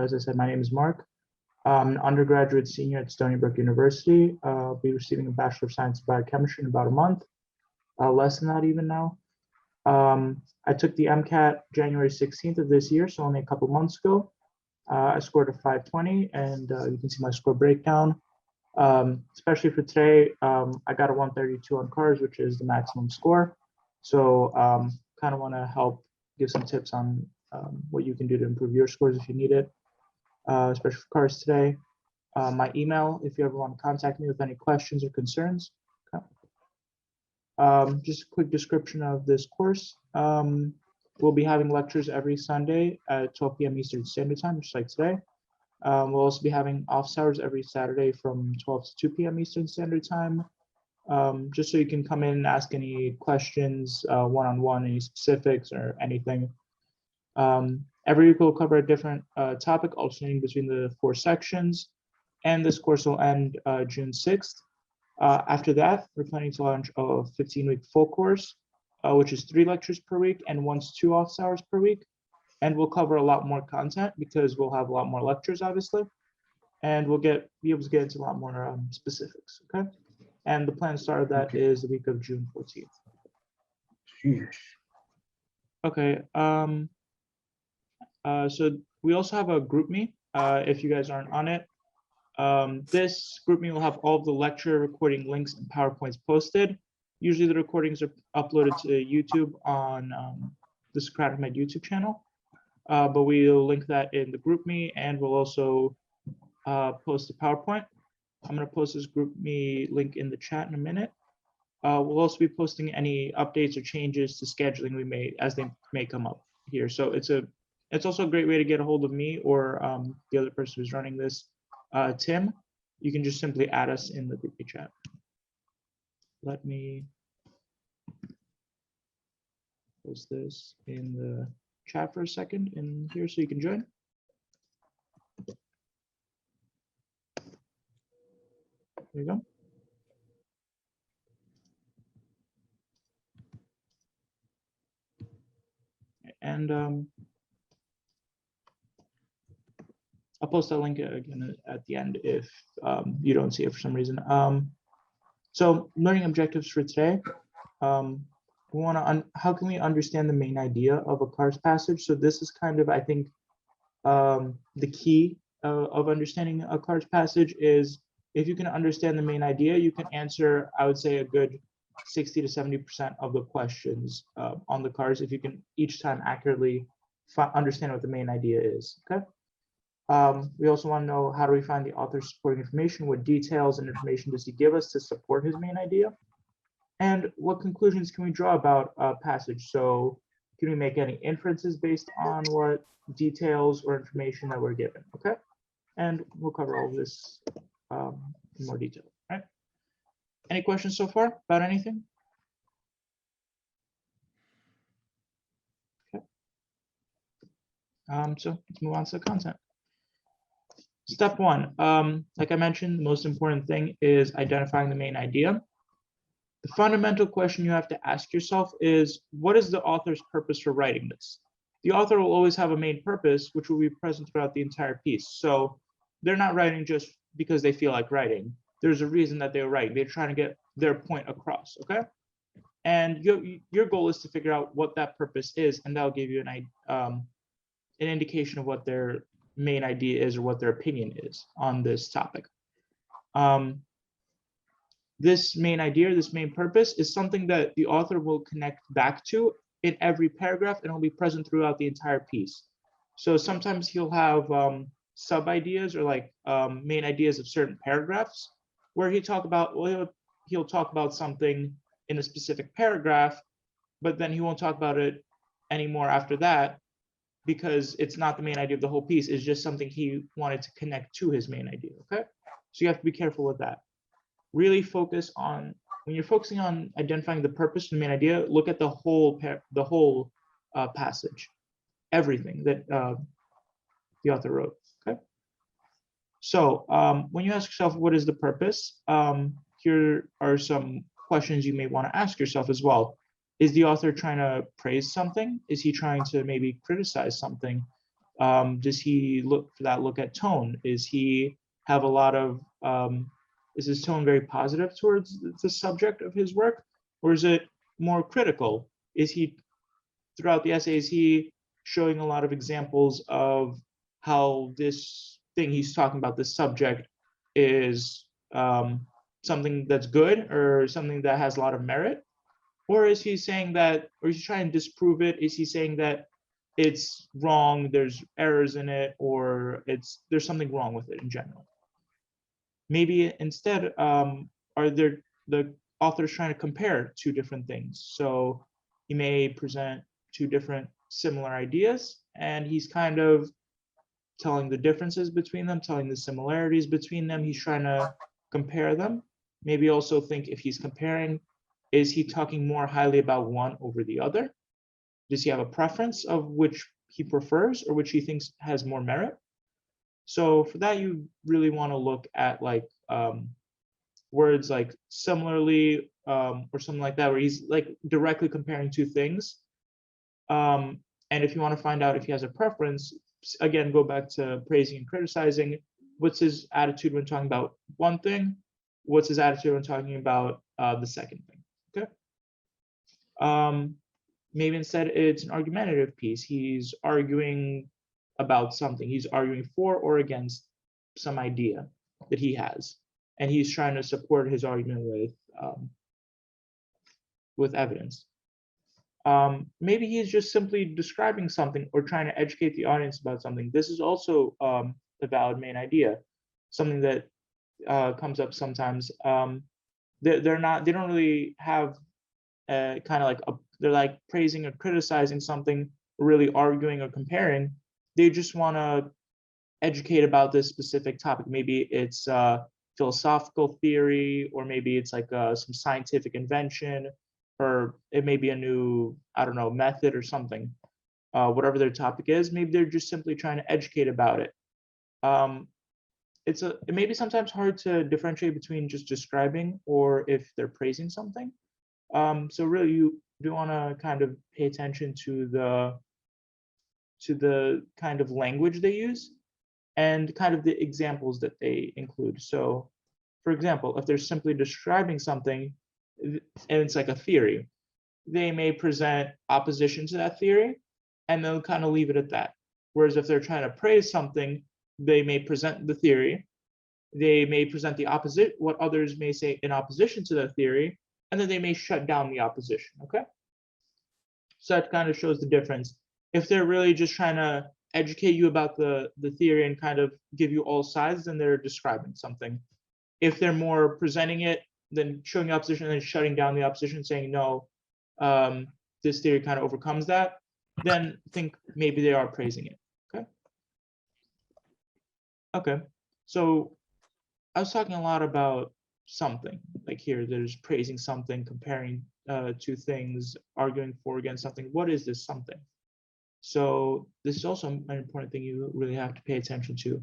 as I said, my name is Mark. I'm an undergraduate senior at Stony Brook University. I'll be receiving a Bachelor of Science in Biochemistry in about a month, less than that even now. I took the MCAT January 16th of this year, so only a couple months ago. I scored a 520, and you can see my score breakdown. Especially for today, I got a 132 on cars, which is the maximum score. So kind of want to help give some tips on what you can do to improve your scores if you need it, especially for cars today. My email, if you ever want to contact me with any questions or concerns. Okay. Just a quick description of this course. We'll be having lectures every Sunday at 12 p.m. Eastern Standard Time, just like today. We'll also be having office hours every Saturday from 12 to 2 p.m. Eastern Standard Time, just so you can come in and ask any questions one-on-one, any specifics or anything. Every week we'll cover a different topic, alternating between the 4 sections, and this course will end June 6th. After that, we're planning to launch a 15-week full course, which is 3 lectures per week and 1 to 2 office hours per week. And we'll cover a lot more content because we'll have a lot more lectures, obviously, and we'll be able to get into a lot more specifics. Okay, and the planned start of that is the week of June 14th. Okay. So we also have a GroupMe. If you guys aren't on it, this GroupMe will have all of the lecture recording links and PowerPoints posted. Usually the recordings are uploaded to YouTube on the Socratic Med YouTube channel. But we'll link that in the GroupMe, and we'll also post the PowerPoint. I'm going to post this GroupMe link in the chat in a minute. We'll also be posting any updates or changes to scheduling we may as they may come up here. So it's also a great way to get a hold of me or the other person who's running this, Tim. You can just simply add us in the GroupMe chat. Let me post this in the chat for a second in here so you can join. There you go. And I'll post that link again at the end if you don't see it for some reason. So learning objectives for today. We want to how can we understand the main idea of a cars passage? So this is kind of, I think, the key of understanding a cars passage is if you can understand the main idea, you can answer, I would say, a good 60 to 70% of the questions on the cars if you can each time accurately understand what the main idea is. Okay. We also want to know, how do we find the author's supporting information? What details and information does he give us to support his main idea? And what conclusions can we draw about a passage? So can we make any inferences based on what details or information that we're given? Okay, and we'll cover all of this in more detail. All right. Any questions so far about anything? Okay. So let's move on to the content. Step 1, like I mentioned, the most important thing is identifying the main idea. The fundamental question you have to ask yourself is, what is the author's purpose for writing this? The author will always have a main purpose, which will be present throughout the entire piece. So they're not writing just because they feel like writing. There's a reason that they're writing. They're trying to get their point across, okay? And your goal is to figure out what that purpose is, and that'll give you an indication of what their main idea is or what their opinion is on this topic. This main idea, this main purpose is something that the author will connect back to in every paragraph, and it'll be present throughout the entire piece. So sometimes he'll have sub ideas or like main ideas of certain paragraphs where he'll talk about something in a specific paragraph, but then he won't talk about it anymore after that because it's not the main idea of the whole piece. It's just something he wanted to connect to his main idea. Okay, so you have to be careful with that. Really focus on, when you're focusing on identifying the purpose of the main idea, look at the whole passage, everything that the author wrote. Okay. So when you ask yourself, what is the purpose? Here are some questions you may want to ask yourself as well. Is the author trying to praise something? Is he trying to maybe criticize something? Does he look at tone? Is he have a lot of, is his tone very positive towards the subject of his work? Or is it more critical? Is he, throughout the essay, is he showing a lot of examples of how this thing he's talking about, this subject, is something that's good or something that has a lot of merit? Or is he saying that, or is he trying to disprove it? Is he saying that it's wrong, there's errors in it, or there's something wrong with it in general? Maybe instead, are there the author's trying to compare two different things? So he may present two different similar ideas, and he's kind of telling the differences between them, telling the similarities between them. He's trying to compare them. Maybe also think, if he's comparing, is he talking more highly about one over the other? Does he have a preference of which he prefers or which he thinks has more merit? So for that, you really want to look at like words like similarly or something like that, where he's like directly comparing two things. And if you want to find out if he has a preference, again, go back to praising and criticizing. What's his attitude when talking about one thing? What's his attitude when talking about the second thing? Okay. Maybe instead it's an argumentative piece. He's arguing about something. He's arguing for or against some idea that he has, and he's trying to support his argument with evidence. Maybe he's just simply describing something or trying to educate the audience about something. This is also a valid main idea, something that comes up sometimes. They don't really have kind of like they're like praising or criticizing something, or really arguing or comparing. They just want to educate about this specific topic. Maybe it's philosophical theory, or maybe it's like some scientific invention, or it may be a new, I don't know, method or something. Whatever their topic is, maybe they're just simply trying to educate about it. It may be sometimes hard to differentiate between just describing or if they're praising something. So really, you do want to kind of pay attention to the kind of language they use and kind of the examples that they include. So, for example, if they're simply describing something and it's like a theory, they may present opposition to that theory and they'll kind of leave it at that. Whereas if they're trying to praise something, they may present the theory, they may present the opposite, what others may say in opposition to that theory, and then they may shut down the opposition, okay? So that kind of shows the difference. If they're really just trying to educate you about the theory and kind of give you all sides, then they're describing something. If they're more presenting it, then showing opposition and then shutting down the opposition, saying, no, this theory kind of overcomes that, then think maybe they are praising it, okay? Okay, so I was talking a lot about something, like here, there's praising something, comparing two things, arguing for against something. What is this something? So this is also an important thing you really have to pay attention to.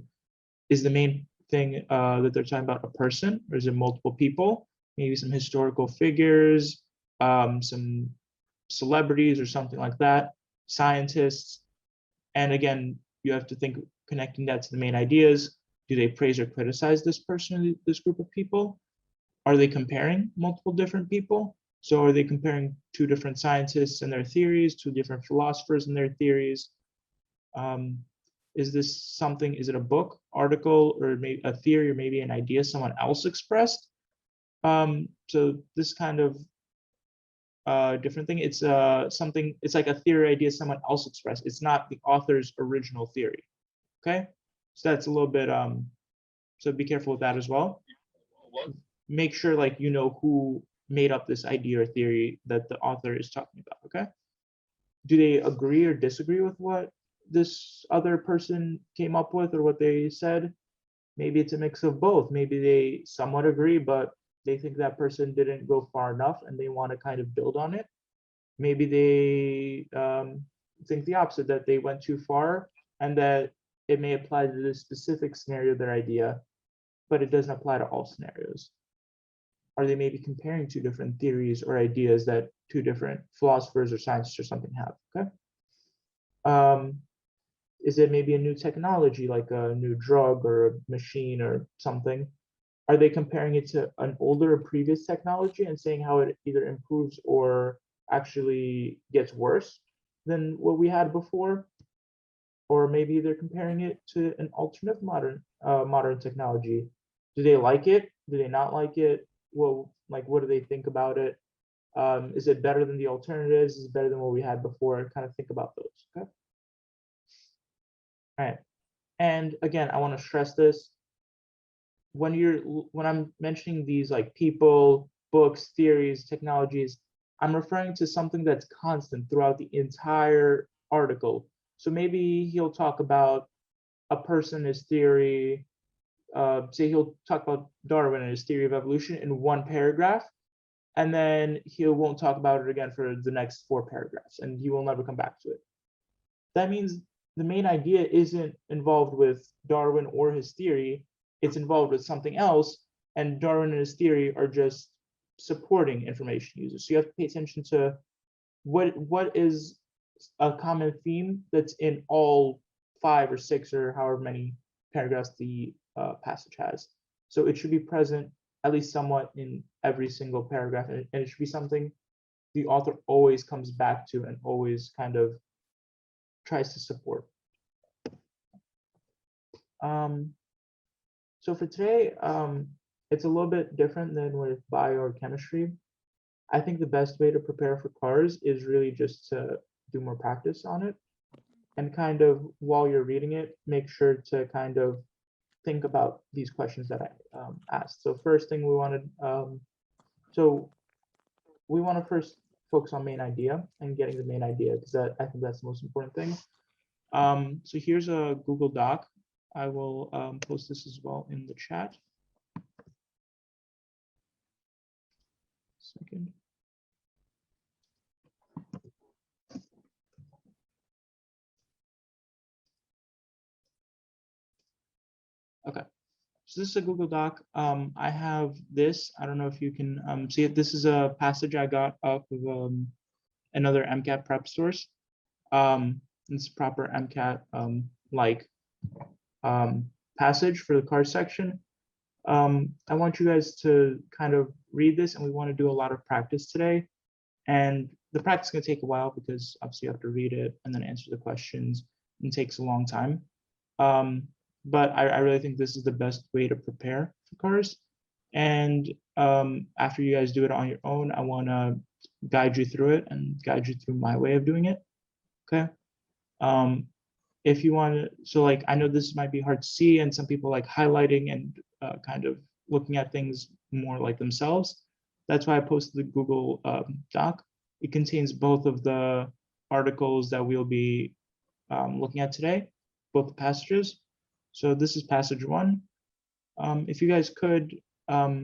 Is the main thing that they're talking about a person, or is it multiple people? Maybe some historical figures, some celebrities or something like that, scientists. And again, you have to think, connecting that to the main ideas. Do they praise or criticize this person, this group of people? Are they comparing multiple different people? So are they comparing two different scientists and their theories, two different philosophers and their theories? Is this something, is it a book, article, or maybe a theory, or maybe an idea someone else expressed? So this kind of different thing, it's something, it's like a theory idea someone else expressed. It's not the author's original theory, okay? So that's a little bit, so be careful with that as well. Make sure like you know who made up this idea or theory that the author is talking about, okay? Do they agree or disagree with what this other person came up with or what they said? Maybe it's a mix of both. Maybe they somewhat agree, but they think that person didn't go far enough and they want to kind of build on it. Maybe they think the opposite, that they went too far and that it may apply to this specific scenario, their idea, but it doesn't apply to all scenarios. Are they maybe comparing two different theories or ideas that two different philosophers or scientists or something have, okay? Is it maybe a new technology, like a new drug or a machine or something? Are they comparing it to an older or previous technology and saying how it either improves or actually gets worse than what we had before? Or maybe they're comparing it to an alternative modern technology. Do they like it? Do they not like it? Well, like, what do they think about it? Is it better than the alternatives? Is it better than what we had before? Kind of think about those. Okay. All right. And again, I want to stress this. When I'm mentioning these like people, books, theories, technologies, I'm referring to something that's constant throughout the entire article. So maybe he'll talk about a person, his theory, say he'll talk about Darwin and his theory of evolution in one paragraph, and then he won't talk about it again for the next 4 paragraphs, and he will never come back to it. That means the main idea isn't involved with Darwin or his theory, it's involved with something else, and Darwin and his theory are just supporting information users. So you have to pay attention to what is a common theme that's in all 5 or 6 or however many paragraphs the passage has. So it should be present at least somewhat in every single paragraph, and it should be something the author always comes back to and always kind of tries to support. So for today, it's a little bit different than with bio or chemistry. I think the best way to prepare for cars is really just to do more practice on it, and kind of while you're reading it, make sure to kind of think about these questions that I asked. So first thing we wanted, we want to first focus on main idea and getting the main idea, because I think that's the most important thing. So here's a Google Doc. I will post this as well in the chat. Second. Okay, so this is a Google Doc. I have this. I don't know if you can see it. This is a passage I got off of another MCAT prep source. It's proper MCAT like passage for the card section. I want you guys to kind of read this, and we want to do a lot of practice today. And the practice is going to take a while because obviously you have to read it and then answer the questions, and it takes a long time. But I really think this is the best way to prepare for cars. And after you guys do it on your own, I want to guide you through it and guide you through my way of doing it. Okay. If you want to, so like, I know this might be hard to see, and some people like highlighting and kind of looking at things more like themselves. That's why I posted the Google Doc. It contains both of the articles that we'll be looking at today, both the passages. So this is passage 1. If you guys could try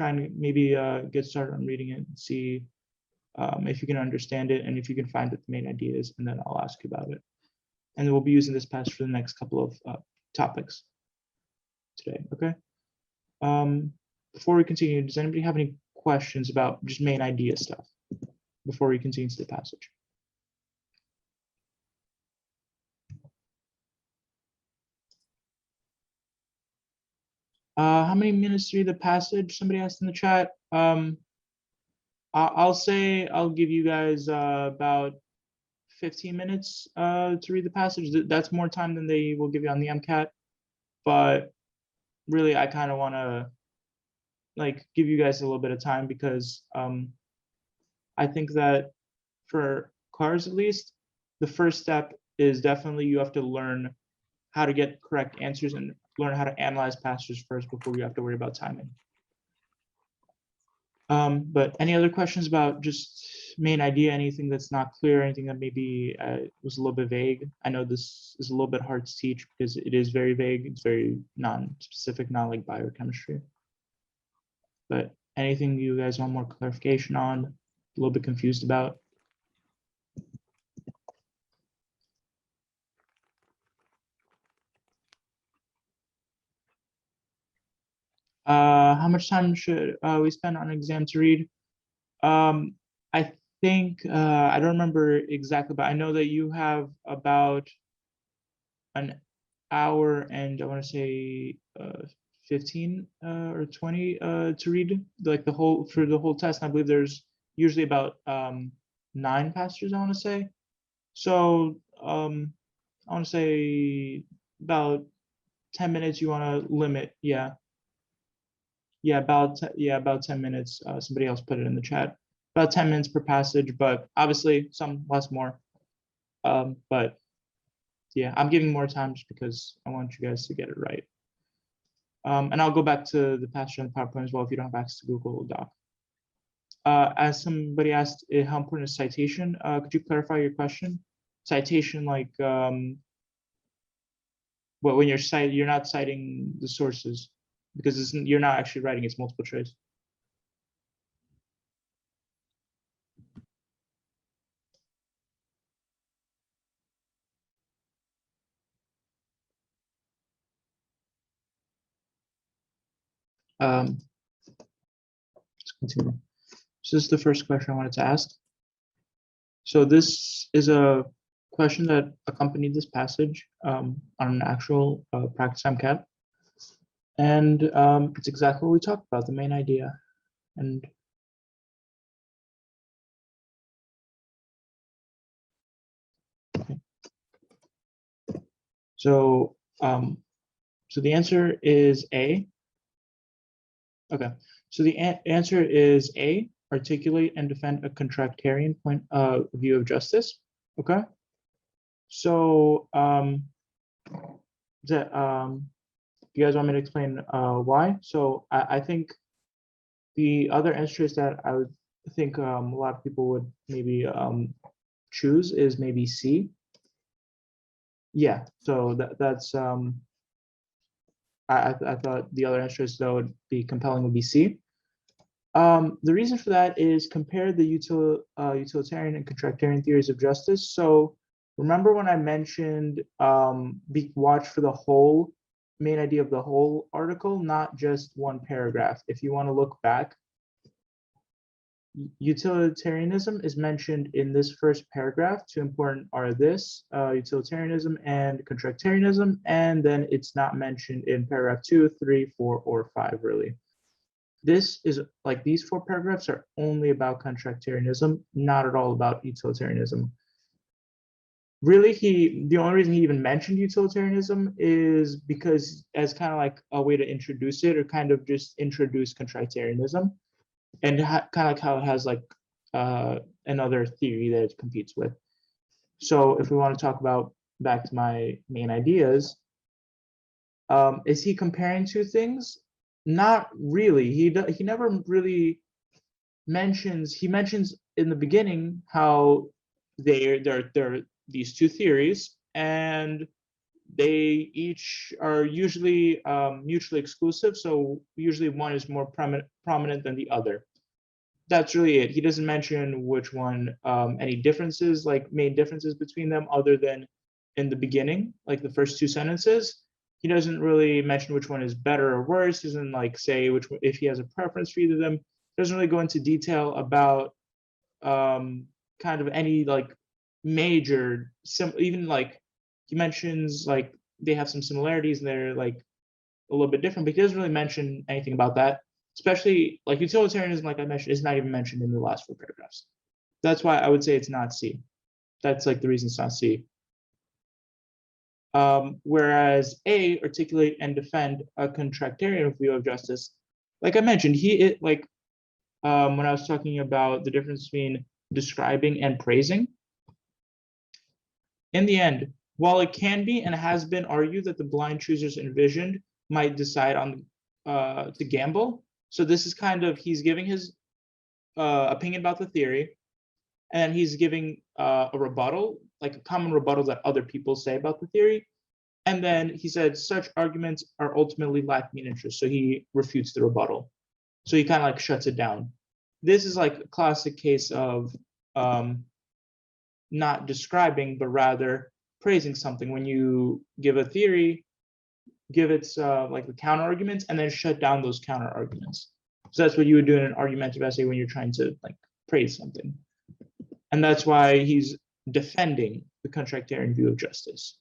and maybe get started on reading it and see if you can understand it and if you can find what the main idea is, and then I'll ask you about it. And then we'll be using this passage for the next couple of topics today, okay? Before we continue, does anybody have any questions about just main idea stuff before we continue to the passage? How many minutes to read the passage? Somebody asked in the chat. I'll say I'll give you guys about 15 minutes to read the passage. That's more time than they will give you on the MCAT. But really, I kind of want to like give you guys a little bit of time, because I think that for cars at least, the first step is definitely you have to learn how to get correct answers and learn how to analyze passages first before you have to worry about timing. But any other questions about just main idea, anything that's not clear, anything that maybe was a little bit vague? I know this is a little bit hard to teach because it is very vague. It's very non-specific, not like biochemistry. But anything you guys want more clarification on, a little bit confused about? How much time should we spend on an exam to read? I think, I don't remember exactly, but I know that you have about an hour and I want to say 15 or 20 to read like the whole for the whole test. And I believe there's usually about 9 passages, I want to say. So I want to say about 10 minutes you want to limit. Yeah. Yeah, about 10 minutes. Somebody else put it in the chat. About 10 minutes per passage, but obviously some less more. But yeah, I'm giving more time just because I want you guys to get it right. And I'll go back to the passage on the PowerPoint as well if you don't have access to Google Doc. As somebody asked, how important is citation? Could you clarify your question? Citation, like when you're not citing the sources because you're not actually writing, it's multiple choice. Let's continue. So this is the first question I wanted to ask. So this is a question that accompanied this passage on an actual practice MCAT. And it's exactly what we talked about, the main idea. And okay. So the answer is A. Okay, so the answer is A, articulate and defend a contractarian point of view of justice. Okay, so you guys want me to explain why? So I think the other answers that I would think a lot of people would maybe choose is maybe C. Yeah, so that's I thought the other answers that would be compelling would be C. The reason for that is compare the utilitarian and contractarian theories of justice. So remember when I mentioned watch for the whole main idea of the whole article, not just one paragraph. If you want to look back, utilitarianism is mentioned in this first paragraph. Two important are this, utilitarianism and contractarianism, and then it's not mentioned in paragraph 2, 3, 4, or 5, really. This is like these 4 paragraphs are only about contractarianism, not at all about utilitarianism. Really, the only reason he even mentioned utilitarianism is because as kind of like a way to introduce it or kind of just introduce contractarianism. And kind of like how it has like another theory that it competes with. So if we want to talk about back to my main ideas, is he comparing 2 things? Not really. He never really mentions. He mentions in the beginning how they're these 2 theories, and they each are usually mutually exclusive. So usually one is more prominent than the other. That's really it. He doesn't mention which one, any differences, like main differences between them other than in the beginning, like the first 2 sentences. He doesn't really mention which one is better or worse. He doesn't like say if he has a preference for either of them. He doesn't really go into detail about kind of any like major, even like he mentions like they have some similarities and they're like a little bit different, but he doesn't really mention anything about that. Especially like utilitarianism, like I mentioned, is not even mentioned in the last 4 paragraphs. That's why I would say it's not C. That's like the reason it's not C. Whereas A, articulate and defend a contractarian view of justice, like I mentioned, when I was talking about the difference between describing and praising, in the end, while it can be and has been argued that the blind choosers envisioned might decide on to gamble. So this is kind of, he's giving his opinion about the theory, and he's giving a rebuttal, like a common rebuttal that other people say about the theory. And then he said such arguments are ultimately lacking in interest. So he refutes the rebuttal. So he kind of like shuts it down. This is like a classic case of not describing, but rather praising something. When you give a theory, give its like the counter arguments and then shut down those counter arguments. So that's what you would do in an argumentative essay when you're trying to like praise something. And that's why he's defending the contractarian view of justice.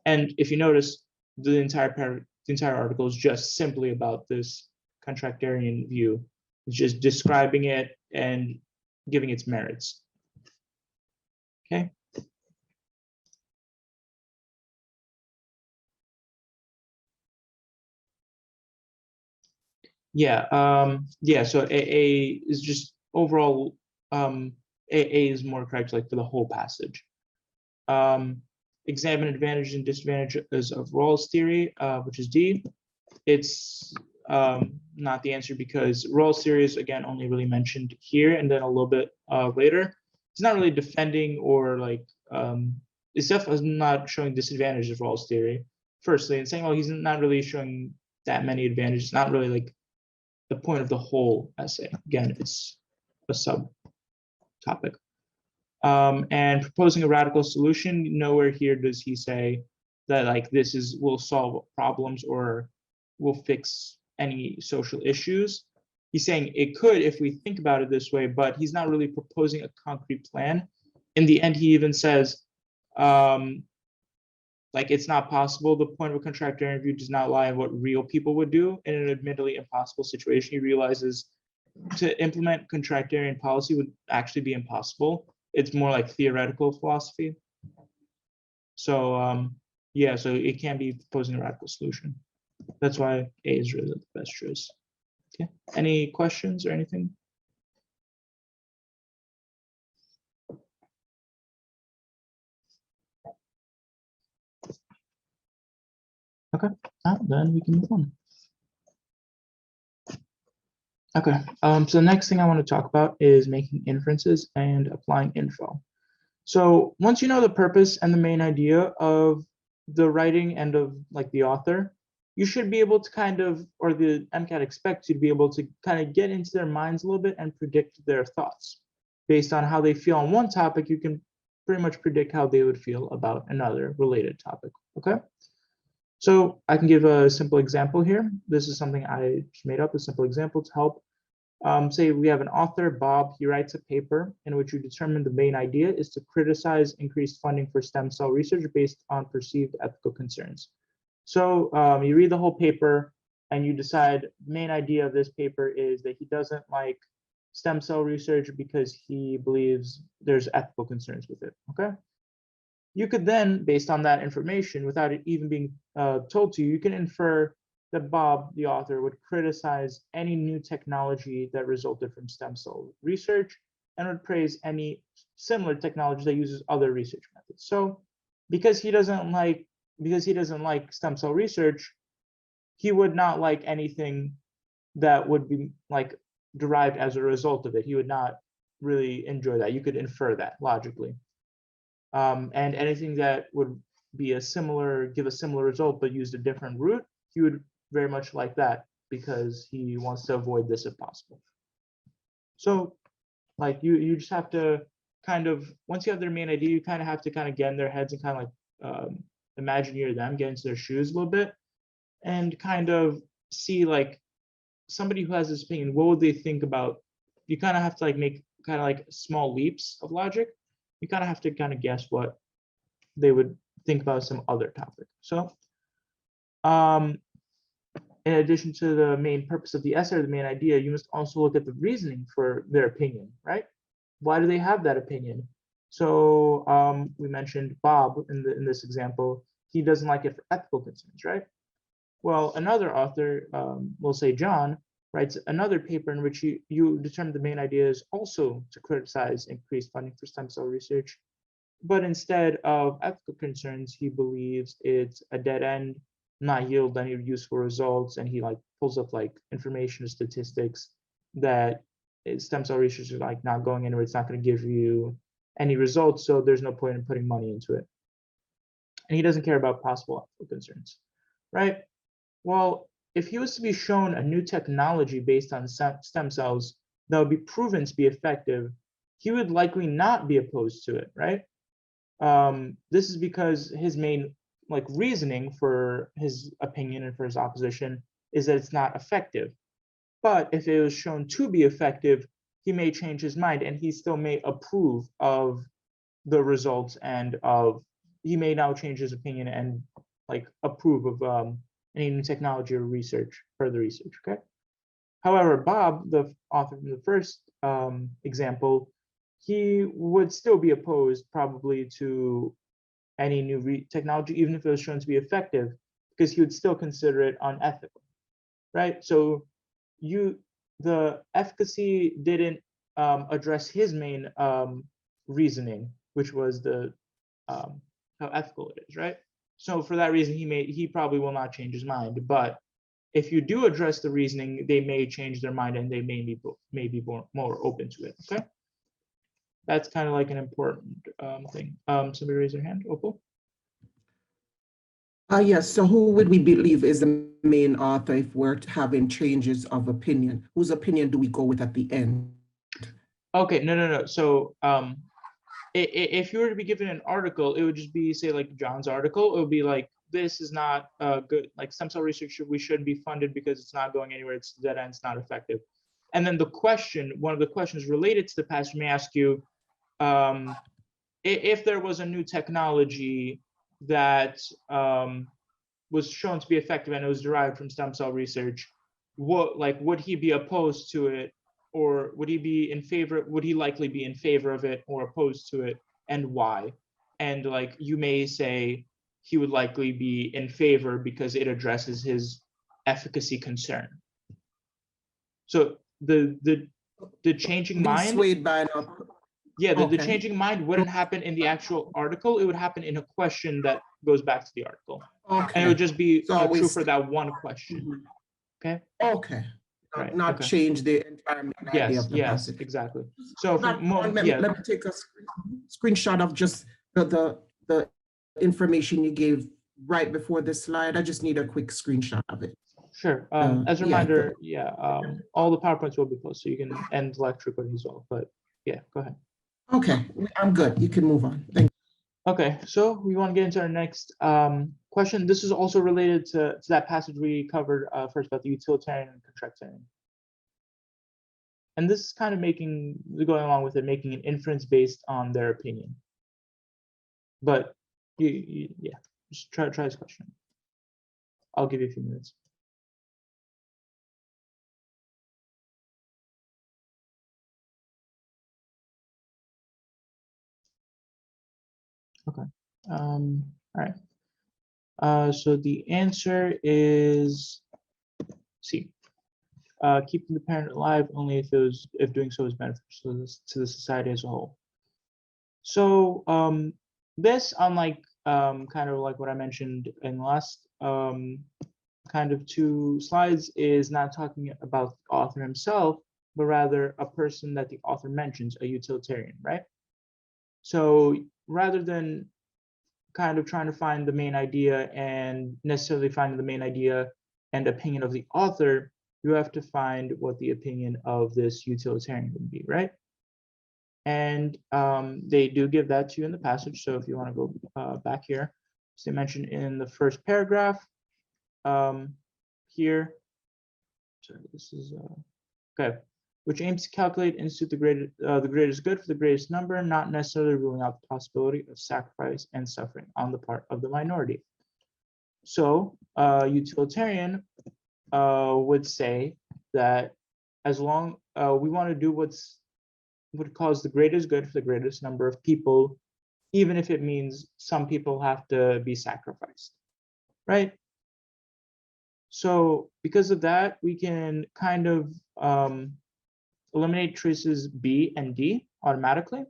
And if you notice, the entire article is just simply about this contractarian view. It's just describing it and giving its merits. Okay. Yeah, so AA is just overall, AA is more correct, like for the whole passage. Examine advantages and disadvantages of Rawls theory, which is D. It's not the answer because Rawls theory is, again, only really mentioned here and then a little bit later. It's not really defending or like, it's definitely not showing disadvantages of Rawls theory, firstly, and saying, well, he's not really showing that many advantages, not really like the point of the whole essay. Again, it's a subtopic. And proposing a radical solution, nowhere here does he say that like this will solve problems or will fix any social issues. He's saying it could if we think about it this way, but he's not really proposing a concrete plan. In the end, he even says, like it's not possible. The point of a contractarian view does not lie in what real people would do in an admittedly impossible situation. He realizes to implement contractarian policy would actually be impossible. It's more like theoretical philosophy. So yeah, so it can be proposing a radical solution. That's why A is really the best choice. Okay. Any questions or anything? Okay, then we can move on. Okay, so the next thing I want to talk about is making inferences and applying info. So once you know the purpose and the main idea of the writing and of like the author, you should be able to kind of, or the MCAT expects you to be able to kind of get into their minds a little bit and predict their thoughts. Based on how they feel on one topic, you can pretty much predict how they would feel about another related topic, okay? So I can give a simple example here. This is something I just made up, a simple example to help. Say we have an author, Bob, he writes a paper in which you determine the main idea is to criticize increased funding for stem cell research based on perceived ethical concerns. So you read the whole paper and you decide the main idea of this paper is that he doesn't like stem cell research because he believes there's ethical concerns with it, okay? You could then, based on that information, without it even being told to you, you can infer that Bob, the author, would criticize any new technology that resulted from stem cell research and would praise any similar technology that uses other research methods. So because he doesn't like stem cell research, he would not like anything that would be like derived as a result of it. He would not really enjoy that. You could infer that logically. And anything that would be give a similar result but used a different route, he would very much like that because he wants to avoid this if possible. So like you just have to kind of, once you have their main idea, you kind of have to kind of get in their heads and kind of like imagine you're them, get into their shoes a little bit and kind of see like somebody who has this opinion, what would they think about? You kind of have to like make kind of like small leaps of logic. You kind of have to kind of guess what they would think about some other topic. So in addition to the main purpose of the essay or the main idea, you must also look at the reasoning for their opinion, right? Why do they have that opinion? So we mentioned Bob in this example, he doesn't like it for ethical concerns, right? Well, another author, we'll say John, writes another paper in which you determine the main idea is also to criticize increased funding for stem cell research. But instead of ethical concerns, he believes it's a dead end, not yield any useful results, and he like pulls up like information or statistics that stem cell research is like not going anywhere. It's not going to give you any results, so there's no point in putting money into it. And he doesn't care about possible ethical concerns, right? Well, if he was to be shown a new technology based on stem cells that would be proven to be effective, he would likely not be opposed to it, right? This is because his main like reasoning for his opinion and for his opposition is that it's not effective. But if it was shown to be effective, he may change his mind and he still may approve of the results and he may now change his opinion and like approve of any new technology or further research, okay? However, Bob, the author from the first example, he would still be opposed probably to any new technology, even if it was shown to be effective, because he would still consider it unethical, right? So the efficacy didn't address his main reasoning, which was how ethical it is, right? So for that reason, he probably will not change his mind. But if you do address the reasoning, they may change their mind and they may be more open to it. Okay, that's kind of like an important thing. Somebody raise their hand. Opal. Yes. So who would we believe is the main author if we're having changes of opinion? Whose opinion do we go with at the end? Okay. No. So if you were to be given an article, it would just be, say, like John's article. It would be like, this is not good. Like stem cell research, we shouldn't be funded because it's not going anywhere. It's dead end. It's not effective. And then one of the questions related to the passage may ask you, if there was a new technology that was shown to be effective and it was derived from stem cell research, would he be opposed to it, or would he be in favor? Would he likely be in favor of it or opposed to it, and why? And like you may say he would likely be in favor because it addresses his efficacy concern. So the changing mind. Swayed by yeah, the changing mind wouldn't happen in the actual article. It would happen in a question that goes back to the article. Okay. And it would just be so true for that one question. Okay. Okay. Right. Not okay. change the entire idea of the passage. Exactly. So let me take a screenshot of just the information you gave right before this slide. I just need a quick screenshot of it. Sure. As a reminder, all the PowerPoints will be posted, so you can end the lecture recording as well. But yeah, go ahead. Okay, I'm good. You can move on. Thank you. Okay, so we want to get into our next question. This is also related to that passage we covered first about the utilitarian and contractarian. And this is kind of going along with it, making an inference based on their opinion. But yeah, just try this question. I'll give you a few minutes. Okay. All right. So the answer is C. Keeping the parent alive only if doing so is beneficial to the society as a whole. So this, unlike kind of like what I mentioned in the last kind of 2 slides, is not talking about the author himself, but rather a person that the author mentions, a utilitarian, right? So rather than kind of trying to find the main idea and necessarily finding the main idea and opinion of the author, you have to find what the opinion of this utilitarian would be, right? And they do give that to you in the passage. So if you want to go back here, as they mentioned in the first paragraph here. So this is okay. Which aims to calculate and institute the greatest good for the greatest number, not necessarily ruling out the possibility of sacrifice and suffering on the part of the minority. So utilitarian would say that as long we want to do what would cause the greatest good for the greatest number of people, even if it means some people have to be sacrificed, right? So because of that, we can kind of eliminate choices B and D automatically.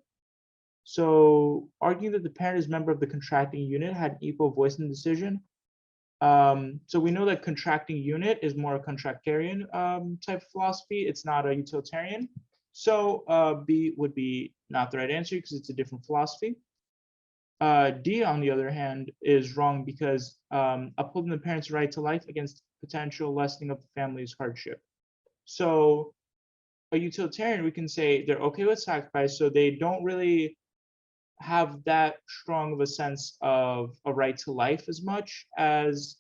So arguing that the parent is a member of the contracting unit had equal voice in the decision. So we know that contracting unit is more a contractarian type philosophy. It's not a utilitarian. So B would be not the right answer because it's a different philosophy. D, on the other hand, is wrong because upholding the parent's right to life against potential lessening of the family's hardship. So a utilitarian, we can say they're okay with sacrifice, so they don't really have that strong of a sense of a right to life as much as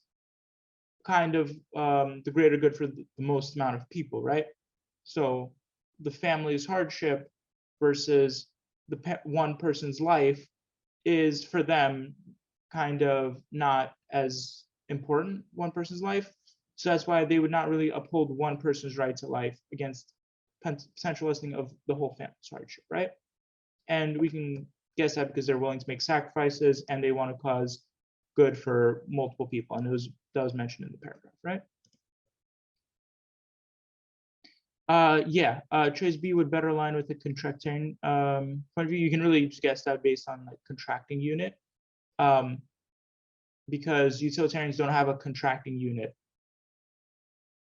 kind of the greater good for the most amount of people, right? So the family's hardship versus the one person's life is for them kind of not as important, one person's life. So that's why they would not really uphold one person's right to life against potential lessening of the whole family's hardship, right? And we can guess that because they're willing to make sacrifices and they want to cause good for multiple people. And that was mentioned in the paragraph, right? Choice B would better align with the contractarian point of view. You can really just guess that based on like contracting unit, because utilitarians don't have a contracting unit,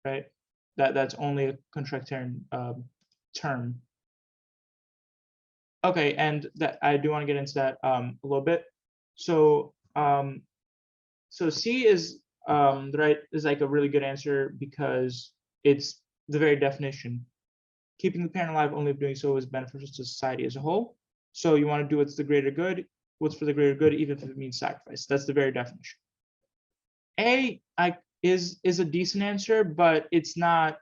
right? That's only a contractarian term. Okay, and that I do want to get into that a little bit. So so C is like a really good answer because it's the very definition. Keeping the parent alive only if doing so is beneficial to society as a whole. So you want to do what's the greater good, what's for the greater good, even if it means sacrifice. That's the very definition. A is a decent answer, but it's not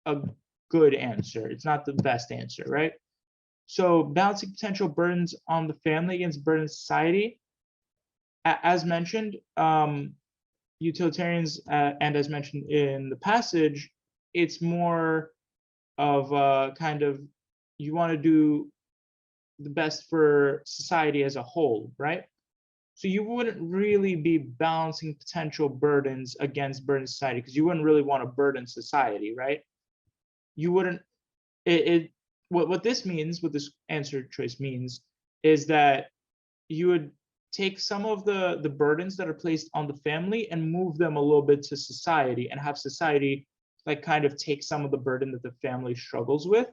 a good answer. It's not the best answer, right? So balancing potential burdens on the family against burdens on society, as mentioned, utilitarians, and as mentioned in the passage, it's more of a kind of, you want to do the best for society as a whole, right? So you wouldn't really be balancing potential burdens against burden society because you wouldn't really want to burden society, right? You wouldn't, what this means, what this answer choice means, is that you would take some of the burdens that are placed on the family and move them a little bit to society and have society like kind of take some of the burden that the family struggles with.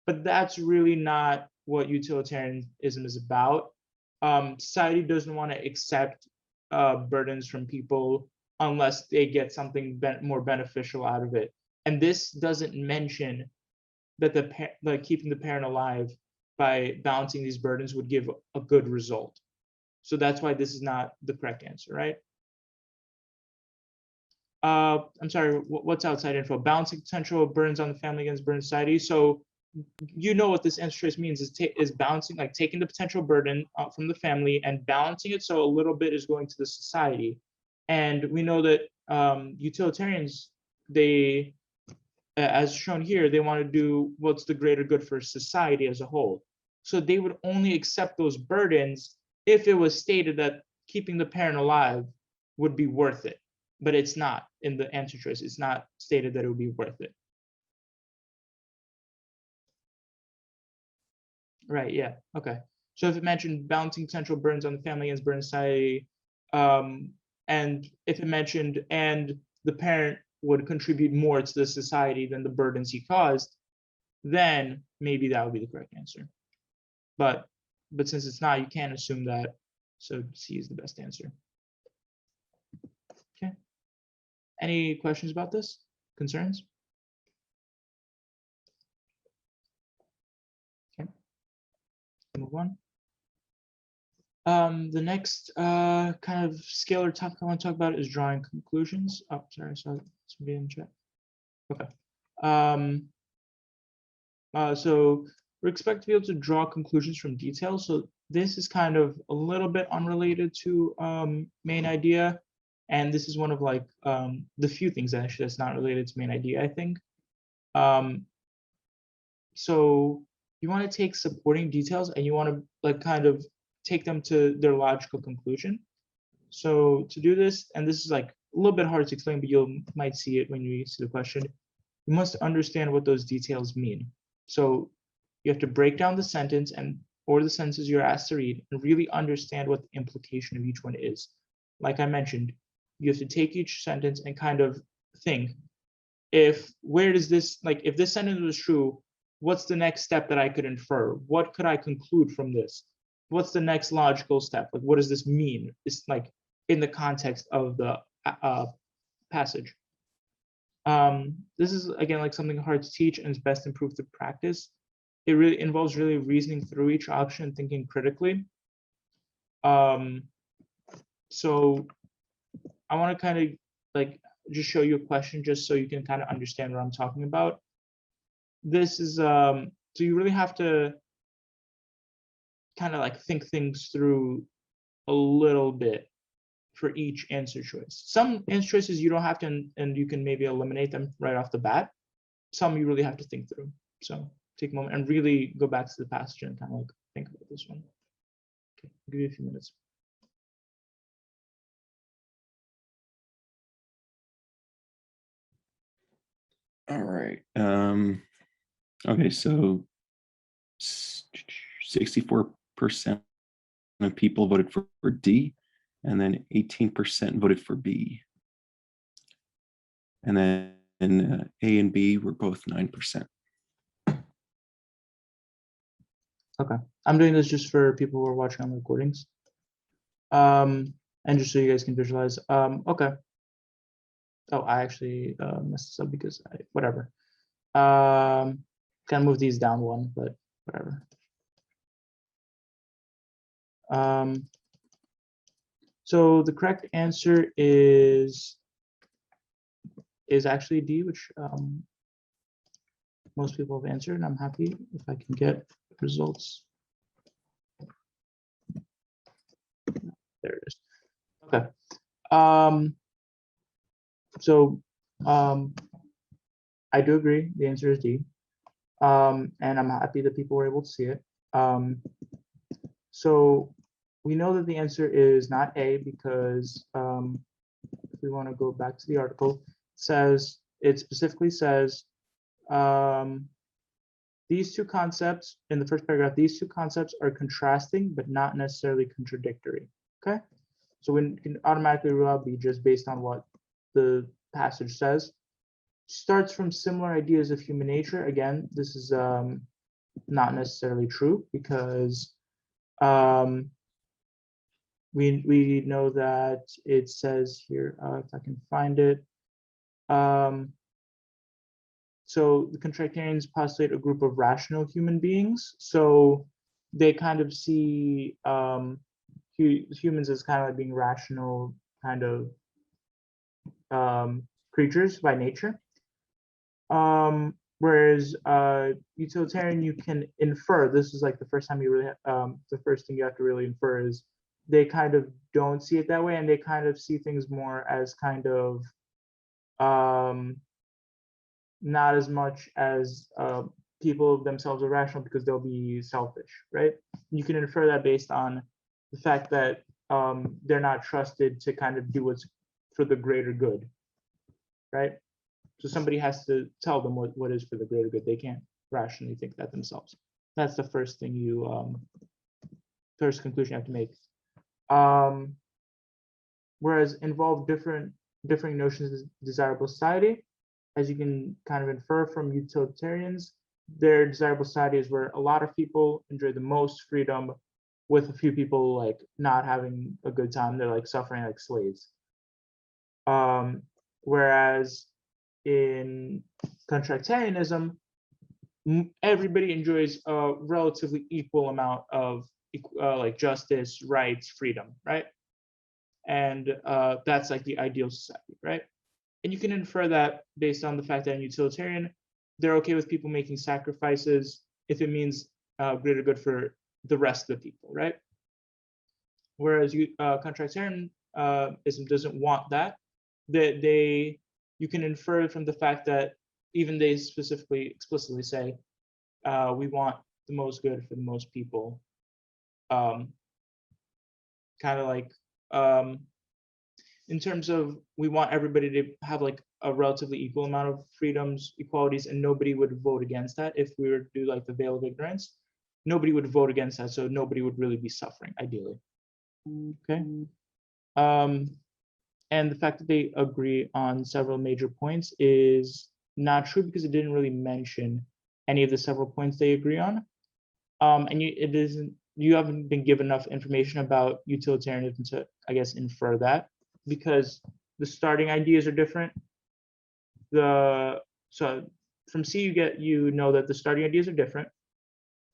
But that's really not what utilitarianism is about. Society doesn't want to accept burdens from people unless they get something more beneficial out of it. And this doesn't mention that like keeping the parent alive by balancing these burdens would give a good result. So that's why this is not the correct answer, right? I'm sorry, what's outside info? Balancing potential burdens on the family against burden society. So you know what this answer choice means is balancing, like taking the potential burden from the family and balancing it so a little bit is going to the society. And we know that utilitarians, they, as shown here, they want to do what's the greater good for society as a whole. So they would only accept those burdens if it was stated that keeping the parent alive would be worth it. But it's not in the answer choice. It's not stated that it would be worth it. Right, yeah, okay. So if it mentioned balancing potential burdens on the family against burden society, and if it mentioned and the parent would contribute more to the society than the burdens he caused, then maybe that would be the correct answer. But since it's not, you can't assume that. So C is the best answer. Okay. Any questions about this? Concerns? Okay. Move on. The next kind of scalar topic I want to talk about is drawing conclusions. Oh, sorry, I saw somebody in the chat. Okay. So we're expected to be able to draw conclusions from details. So this is kind of a little bit unrelated to main idea. And this is one of like the few things actually that's not related to main idea, I think. So you want to take supporting details and you want to like kind of take them to their logical conclusion. So to do this, and this is like a little bit hard to explain, but you might see it when you see the question, you must understand what those details mean. So you have to break down the sentence or the sentences you're asked to read and really understand what the implication of each one is. Like I mentioned, you have to take each sentence and kind of think, where does this, like if this sentence was true, what's the next step that I could infer? What could I conclude from this? What's the next logical step? Like, what does this mean? It's like in the context of the passage. This is again like something hard to teach and is best improved through practice. It really involves really reasoning through each option and thinking critically. So I want to kind of like just show you a question just so you can kind of understand what I'm talking about. this is so you really have to kind of like think things through a little bit for each answer choice. Some answer choices you don't have to, and you can maybe eliminate them right off the bat. Some you really have to think through. So take a moment and really go back to the passage and kind of like think about this one. Okay, I'll give you a few minutes. All right. Okay, so 64% of people voted for D, and then 18% voted for B. And then A and B were both 9%. Okay, I'm doing this just for people who are watching on the recordings. And just so you guys can visualize. Okay. Oh, I actually messed this up because whatever. Kind of move these down one, but whatever. So the correct answer is actually D, which most people have answered, and I'm happy if I can get results. There it is. Okay. I do agree. The answer is D. And I'm happy that people were able to see it. So we know that the answer is not A because if we want to go back to the article, it specifically says these two concepts in the first paragraph, these two concepts are contrasting but not necessarily contradictory. Okay, so we can automatically rule out B just based on what the passage says. Starts from similar ideas of human nature. Again, this is not necessarily true because we know that it says here, if I can find it. So the contractarians postulate a group of rational human beings. So they kind of see humans as kind of like being rational kind of creatures by nature. Whereas utilitarian, you can infer. This is like the first time you really, the first thing you have to really infer is they kind of don't see it that way, and they kind of see things more as kind of not as much as people themselves are rational because they'll be selfish, right? You can infer that based on the fact that they're not trusted to kind of do what's for the greater good, right? So somebody has to tell them what is for the greater good. They can't rationally think that themselves. That's the first thing first conclusion you have to make. Whereas involve different notions of desirable society, as you can kind of infer from utilitarians, their desirable society is where a lot of people enjoy the most freedom, with a few people like not having a good time. They're like suffering like slaves. Whereas in contractarianism, everybody enjoys a relatively equal amount of like justice, rights, freedom, right? And that's like the ideal society, right? And you can infer that based on the fact that in utilitarian, they're okay with people making sacrifices if it means greater good for the rest of the people, right? Whereas contractarianism doesn't want that. You can infer from the fact that even they explicitly say, we want the most good for the most people. Kind of like in terms of we want everybody to have like a relatively equal amount of freedoms, equalities, and nobody would vote against that. If we were to do like the veil of ignorance, nobody would vote against that, so nobody would really be suffering, ideally. Okay. And the fact that they agree on several major points is not true because it didn't really mention any of the several points they agree on. And you haven't been given enough information about utilitarianism to, I guess, infer that, because the starting ideas are different. So from C you know that the starting ideas are different.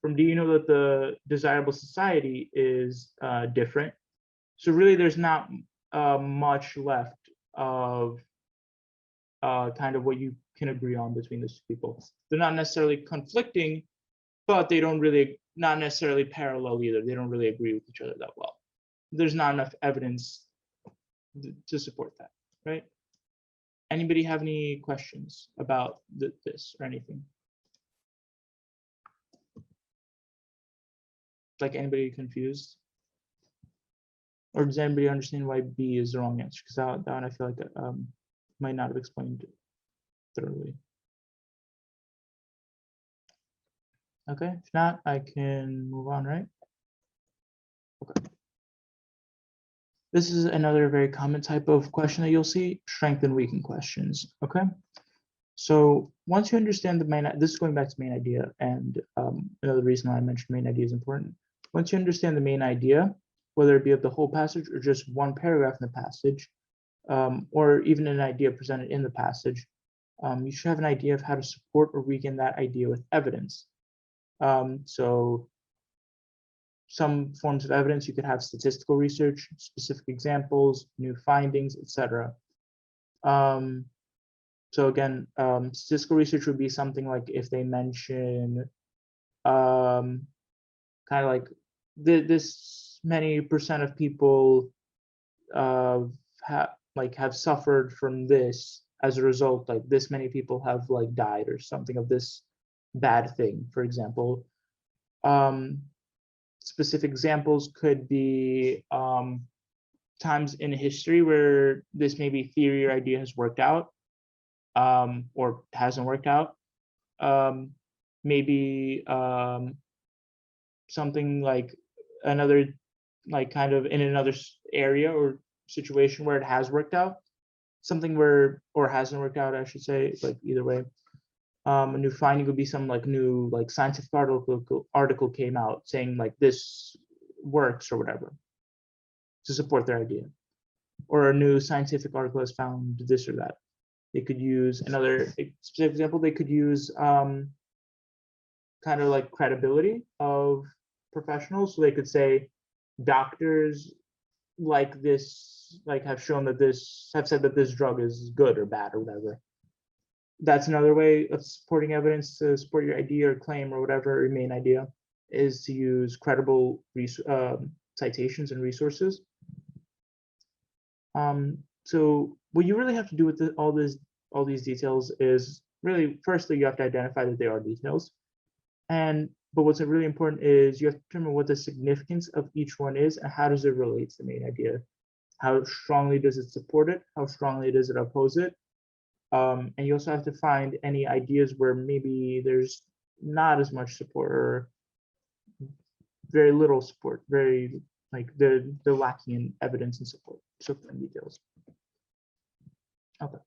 From D you know that the desirable society is different. So really there's not much left of kind of what you can agree on between those two people. They're not necessarily conflicting, but they don't really, not necessarily parallel either. They don't really agree with each other that well. There's not enough evidence to support that, right? Anybody have any questions about this or anything? Like, anybody confused? Or does anybody understand why B is the wrong answer? Because that one I feel like might not have explained thoroughly. Okay, if not, I can move on, right? Okay. This is another very common type of question that you'll see, strength and weaken questions, okay? So once you understand the main, this is going back to main idea, and another reason why I mentioned main idea is important. Once you understand the main idea, whether it be of the whole passage or just one paragraph in the passage, or even an idea presented in the passage, you should have an idea of how to support or weaken that idea with evidence. So some forms of evidence, you could have statistical research, specific examples, new findings, etc. So again, statistical research would be something like if they mention kind of like this many percent of people have suffered from this as a result, like this many people have like died or something of this bad thing, for example. Specific examples could be times in history where this maybe theory or idea has worked out or hasn't worked out. Maybe something like another, like kind of in another area or situation where it has worked out, something where, or hasn't worked out, I should say, like either way. A new finding would be some like new like scientific article came out saying like this works or whatever to support their idea, or a new scientific article has found this or that. They could use another specific example. They could use kind of like credibility of professionals. So they could say doctors like this, like have shown that this, have said that this drug is good or bad or whatever. That's another way of supporting evidence to support your idea or claim or whatever your main idea is, to use credible citations and resources. So what you really have to do with all these details is really, firstly, you have to identify that they are details. But what's really important is you have to determine what the significance of each one is and how does it relate to the main idea. How strongly does it support it? How strongly does it oppose it? And you also have to find any ideas where maybe there's not as much support or very little support, very like they're lacking in evidence and support and details. Okay.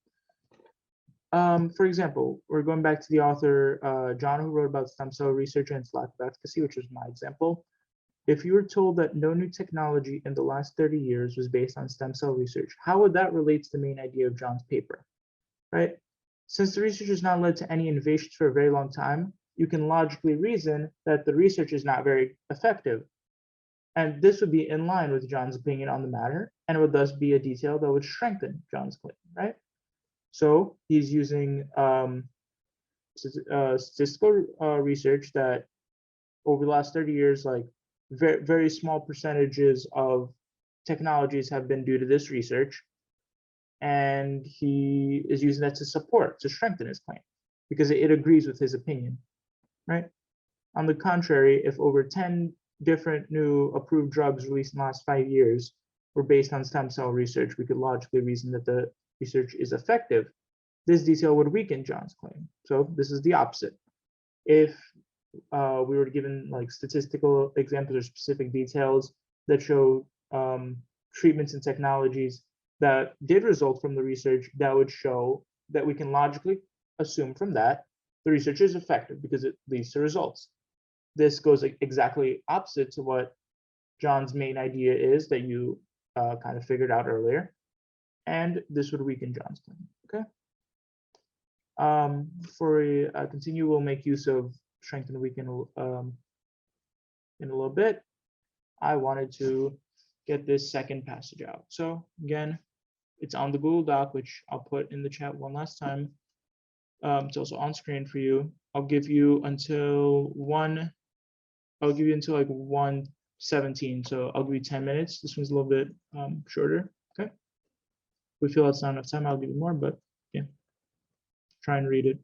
For example, we're going back to the author, John, who wrote about stem cell research and its lack of efficacy, which was my example. If you were told that no new technology in the last 30 years was based on stem cell research, how would that relate to the main idea of John's paper, right? Since the research has not led to any innovations for a very long time, you can logically reason that the research is not very effective. And this would be in line with John's opinion on the matter, and would thus be a detail that would strengthen John's claim, right? So he's using statistical research that over the last 30 years, like very, very small percentages of technologies have been due to this research. And he is using that to strengthen his claim because it agrees with his opinion, right? On the contrary, if over 10 different new approved drugs released in the last 5 years were based on stem cell research, we could logically reason that the research is effective. This detail would weaken John's claim. So this is the opposite. If we were given like statistical examples or specific details that show treatments and technologies that did result from the research, that would show that we can logically assume from that the research is effective because it leads to results. This goes exactly opposite to what John's main idea is that you kind of figured out earlier. And this would weaken John's claim, okay? Before we continue, we'll make use of strength and weaken in a little bit. I wanted to get this second passage out. So again, it's on the Google Doc, which I'll put in the chat one last time. It's also on screen for you. I'll give you until like 1:17. So I'll give you 10 minutes. This one's a little bit shorter. Okay. If we feel that's not enough time, I'll give you more, but yeah, try and read it.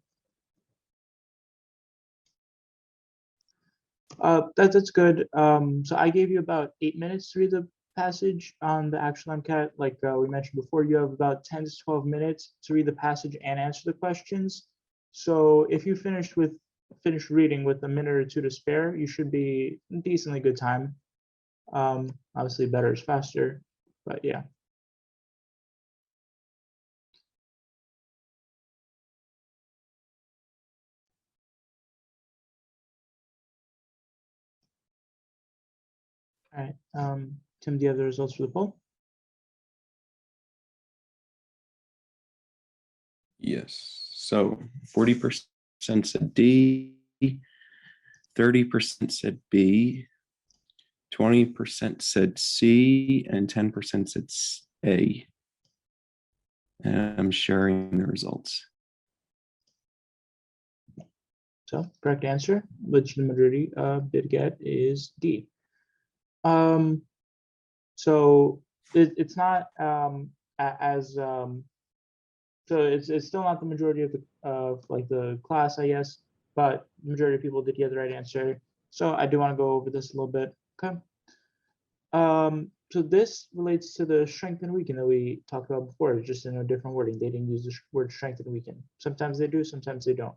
That's good. So I gave you about 8 minutes to read the passage on the actual MCAT. Like we mentioned before, you have about 10 to 12 minutes to read the passage and answer the questions. So if you finish reading with a minute or two to spare, you should be decently good time. Obviously better is faster, but yeah. All right, Tim, do you have the results for the poll? Yes. So 40% said D, 30% said B, 20% said C, and 10% said A. And I'm sharing the results. So correct answer, which the majority did get, is D. So it's not so it's still not the majority of like the class, I guess, but the majority of people did get the right answer. So I do want to go over this a little bit. Okay. So this relates to the strength and weaken that we talked about before, just in a different wording. They didn't use the word strength and weaken. Sometimes they do, sometimes they don't.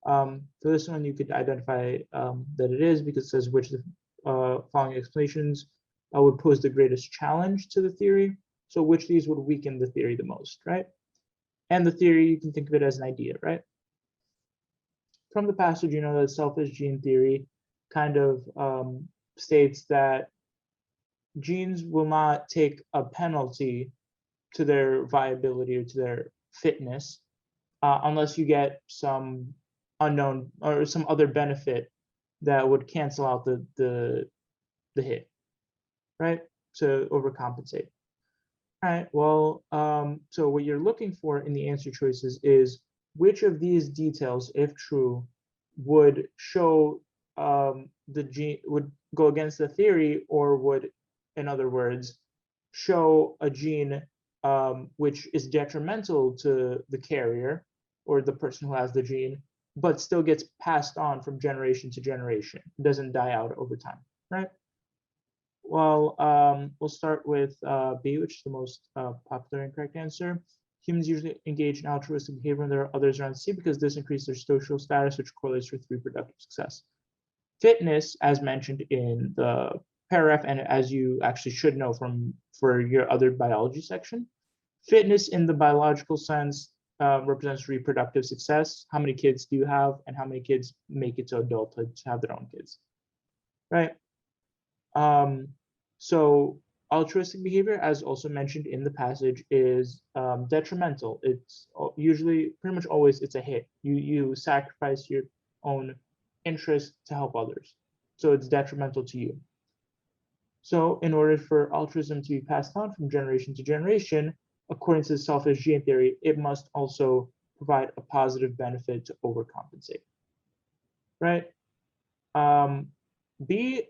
For this one, you could identify that it is because it says which of the following explanations would pose the greatest challenge to the theory. So which of these would weaken the theory the most, right? And the theory, you can think of it as an idea, right? From the passage, you know that SelfEsteem Theory kind of states that genes will not take a penalty to their viability or to their fitness unless you get some unknown or some other benefit that would cancel out the hit, right? To overcompensate. All right, well, so what you're looking for in the answer choices is which of these details, if true, would show the gene would go against the theory, or would, in other words, show a gene which is detrimental to the carrier or the person who has the gene, but still gets passed on from generation to generation, doesn't die out over time, right? Well, we'll start with B, which is the most popular and correct answer. Humans usually engage in altruistic behavior when there are others around C because this increases their social status, which correlates with reproductive success. Fitness, as mentioned in the paragraph, and as you actually should know for your other biology section, fitness in the biological sense represents reproductive success. How many kids do you have, and how many kids make it to adulthood to have their own kids, right? So altruistic behavior, as also mentioned in the passage, is detrimental. It's usually, pretty much always, it's a hit. You sacrifice your own interest to help others. So it's detrimental to you. So in order for altruism to be passed on from generation to generation, according to the SelfEsteem theory, it must also provide a positive benefit to overcompensate, right? B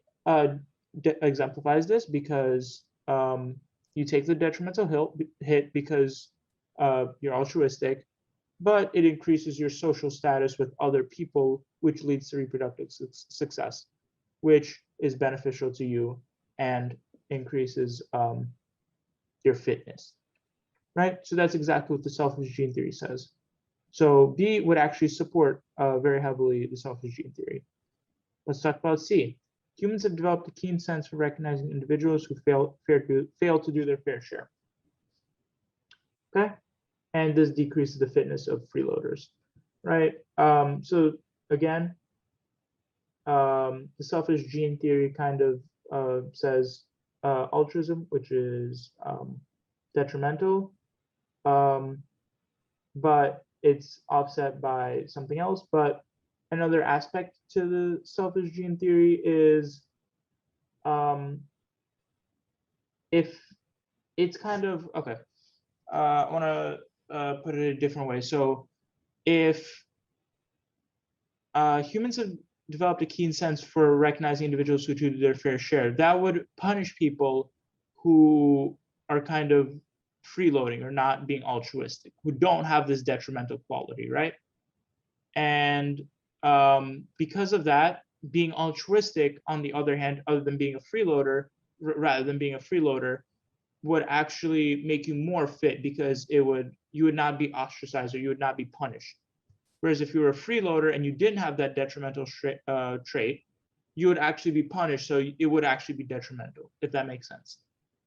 exemplifies this because you take the detrimental hit because you're altruistic, but it increases your social status with other people, which leads to reproductive success, which is beneficial to you and increases your fitness, right? So that's exactly what the SelfEsteem theory says. So B would actually support very heavily the SelfEsteem theory. Let's talk about C. Humans have developed a keen sense for recognizing individuals who fail to do their fair share. Okay, and this decreases the fitness of freeloaders, right? So again, the SelfEsteem theory kind of says altruism, which is detrimental, but it's offset by something else. But another aspect to the SelfEsteem theory is if it's kind of okay. I want to put it a different way. So if humans have developed a keen sense for recognizing individuals who do their fair share, that would punish people who are kind of freeloading or not being altruistic, who don't have this detrimental quality, right? And because of that, being altruistic, on the other hand, other than being a freeloader, rather than being a freeloader, would actually make you more fit, because you would not be ostracized, or you would not be punished. Whereas if you were a freeloader and you didn't have that detrimental trait, you would actually be punished. So it would actually be detrimental, if that makes sense,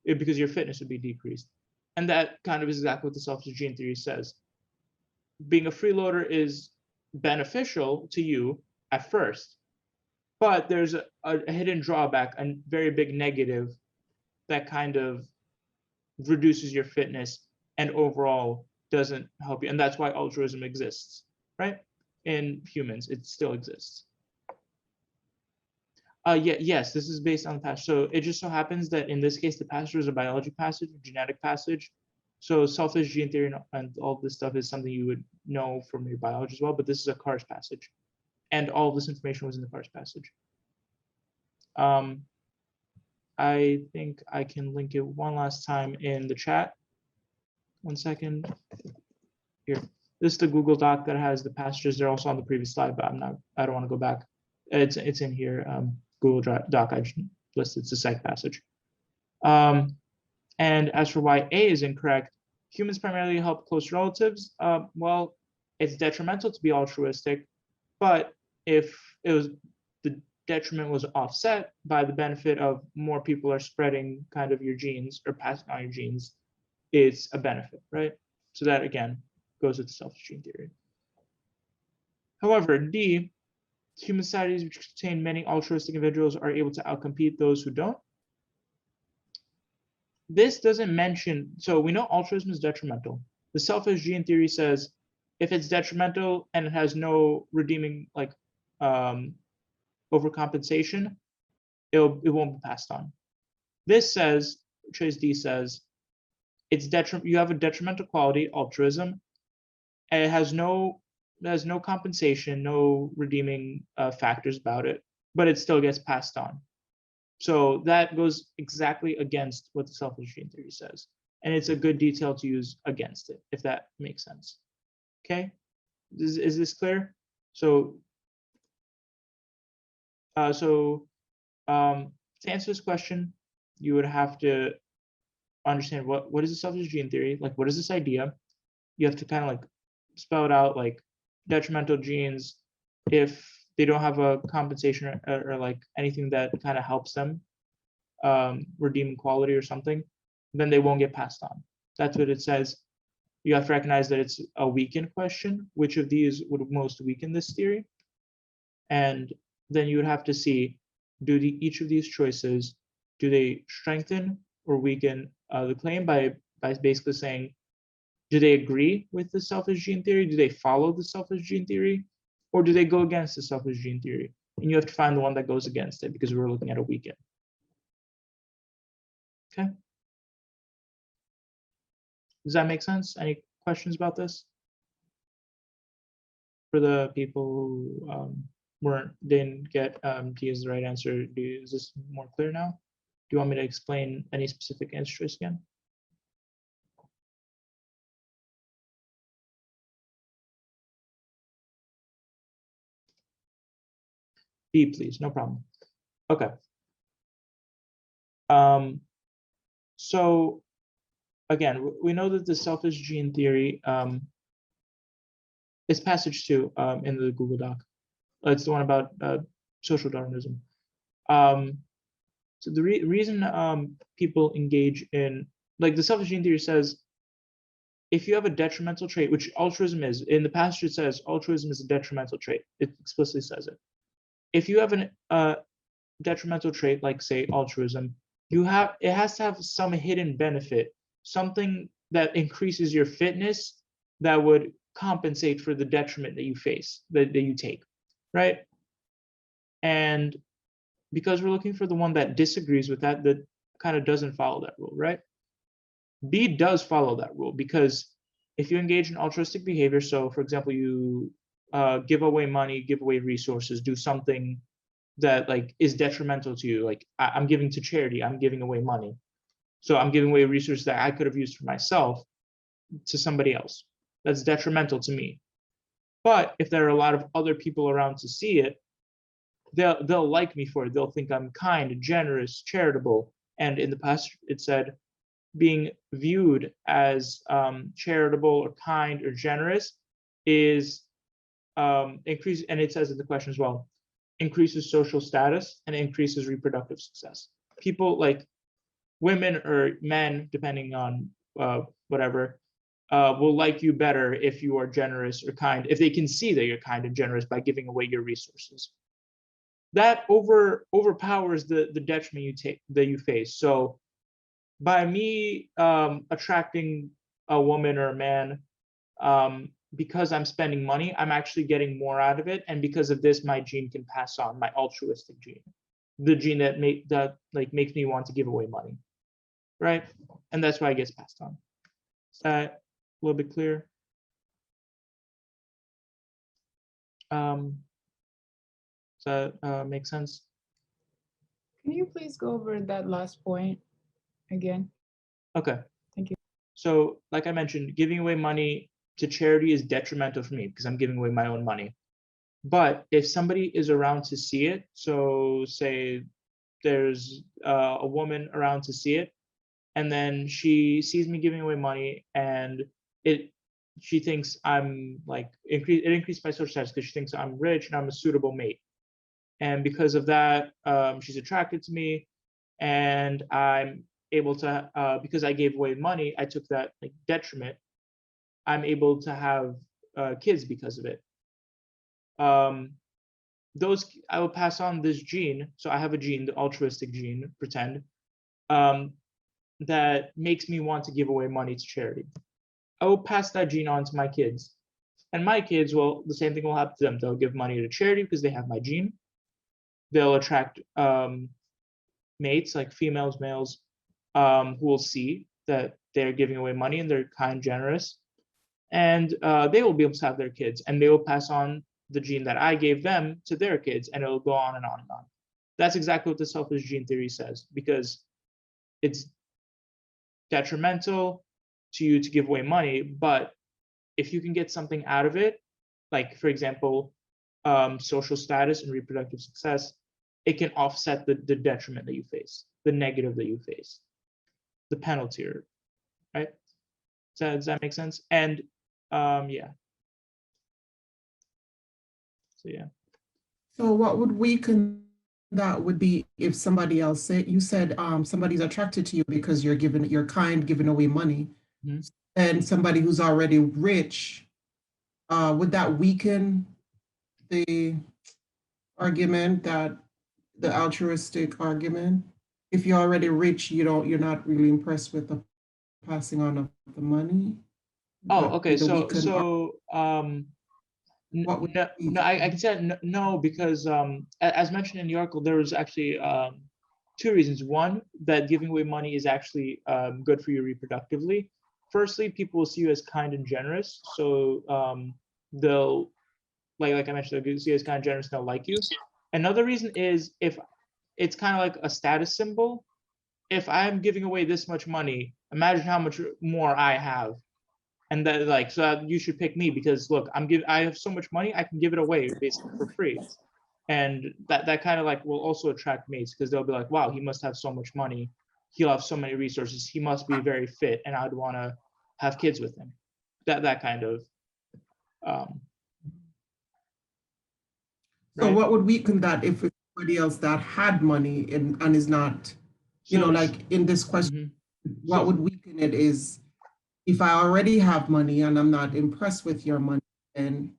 because your fitness would be decreased. And that kind of is exactly what the SelfEsteem theory says. Being a freeloader is beneficial to you at first, but there's a hidden drawback, a very big negative that kind of reduces your fitness and overall doesn't help you. And that's why altruism exists, right? In humans, it still exists. Yes, this is based on the passage. So it just so happens that in this case, the passage is a biology passage, a genetic passage. So SelfEsteem theory and all this stuff is something you would know from your biology as well, but this is a CARS passage. And all of this information was in the CARS passage. I think I can link it one last time in the chat. 1 second. Here. This is the Google Doc that has the passages. They're also on the previous slide, but I don't want to go back. It's in here. Google Doc, I just listed it's a psych passage. And as for why A is incorrect, humans primarily help close relatives. Well, it's detrimental to be altruistic, but if the detriment was offset by the benefit of more people are spreading kind of your genes or passing on your genes, it's a benefit, right? So that again goes with SelfEsteem theory. However, D, human societies which contain many altruistic individuals are able to outcompete those who don't. This doesn't mention, so we know altruism is detrimental. The SelfEsteem theory says if it's detrimental and it has no redeeming like overcompensation, it won't be passed on. This says, choice D says, you have a detrimental quality, altruism, and it has no compensation, no redeeming factors about it, but it still gets passed on. So that goes exactly against what the SelfEsteem theory says. And it's a good detail to use against it, if that makes sense. Okay, is this clear? So, to answer this question, you would have to understand what is the SelfEsteem theory, like what is this idea? You have to kind of like spell it out, like detrimental genes, if they don't have a compensation or like anything that kind of helps them redeem quality or something, then they won't get passed on. That's what it says. You have to recognize that it's a weakened question. Which of these would most weaken this theory? And then you would have to see, each of these choices, do they strengthen or weaken the claim by basically saying, do they agree with the SelfEsteem theory? Do they follow the SelfEsteem theory? Or do they go against the SelfEsteem theory? And you have to find the one that goes against it, because we're looking at a weekend. Okay. Does that make sense? Any questions about this? For the people who didn't get D as the right answer, is this more clear now? Do you want me to explain any specific answer choice again? B, please, no problem. Okay. So again, we know that the SelfEsteem theory is passage 2 in the Google Doc. It's the one about social Darwinism. So the reason people engage in, like the SelfEsteem theory says, if you have a detrimental trait, which altruism is, in the passage it says altruism is a detrimental trait. It explicitly says it. If you have a detrimental trait, like say altruism, it has to have some hidden benefit, something that increases your fitness that would compensate for the detriment that you face, that you take, right? And because we're looking for the one that disagrees with that kind of doesn't follow that rule, right? B does follow that rule, because if you engage in altruistic behavior, so for example, you give away money, give away resources, do something that like is detrimental to you, like I'm giving to charity, I'm giving away money. So I'm giving away resources that I could have used for myself to somebody else. That's detrimental to me. But if there are a lot of other people around to see it, they'll like me for it. They'll think I'm kind, generous, charitable. And in the past, it said being viewed as charitable or kind or generous is increase, and it says in the question as well, increases social status and increases reproductive success. People like women or men, depending on whatever, will like you better if you are generous or kind, if they can see that you're kind and generous by giving away your resources. That overpowers the detriment that you face. So by me attracting a woman or a man, because I'm spending money, I'm actually getting more out of it, and because of this, my gene can pass on, my altruistic gene, the gene that makes me want to give away money, right? And that's why it gets passed on. Is that a little bit clear? Does that make sense? Can you please go over that last point again? Okay. Thank you. So, like I mentioned, giving away money to charity is detrimental for me because I'm giving away my own money. But if somebody is around to see it, so say there's a woman around to see it, and then she sees me giving away money, and she thinks I'm like it increased my social status because she thinks I'm rich and I'm a suitable mate. And because of that, she's attracted to me, and I'm able to, because I gave away money, I took that like detriment, I'm able to have kids because of it. I will pass on this gene. So I have a gene, the altruistic gene, pretend, that makes me want to give away money to charity. I will pass that gene on to my kids. And my kids will, the same thing will happen to them. They'll give money to charity because they have my gene. They'll attract mates, like females, males, who will see that they're giving away money and they're kind, generous. And they will be able to have their kids, and they will pass on the gene that I gave them to their kids, and it'll go on and on and on. That's exactly what the selfish gene theory says, because it's detrimental to you to give away money, but if you can get something out of it, like for example, social status and reproductive success, it can offset the detriment that you face, the negative that you face, the penalty, right? Does that make sense? And yeah. So yeah. So what would weaken that would be if somebody else said, you said somebody's attracted to you because you're kind, giving away money, Mm-hmm. and somebody who's already rich, would that weaken the argument, that the altruistic argument? If you're already rich, you're not really impressed with the passing on of the money? Oh, That okay. the weakened what would no, I can say no, because as mentioned in the article, there was actually two reasons. One, that giving away money is actually good for you reproductively. Firstly, people will see you as kind and generous, so they'll like I mentioned, they'll see you as kind and generous, and they'll like you. Another reason is if it's kind of like a status symbol. If I'm giving away this much money, imagine how much more I have. And that like, so you should pick me because look, I have so much money, I can give it away basically for free. And that kind of like will also attract mates because they'll be like, wow, he must have so much money. He'll have so many resources. He must be very fit, and I'd want to have kids with him. That kind of. So right? what would weaken that if it's somebody else that had money and is not, like in this question, what would weaken it is if I already have money and I'm not impressed with your money, then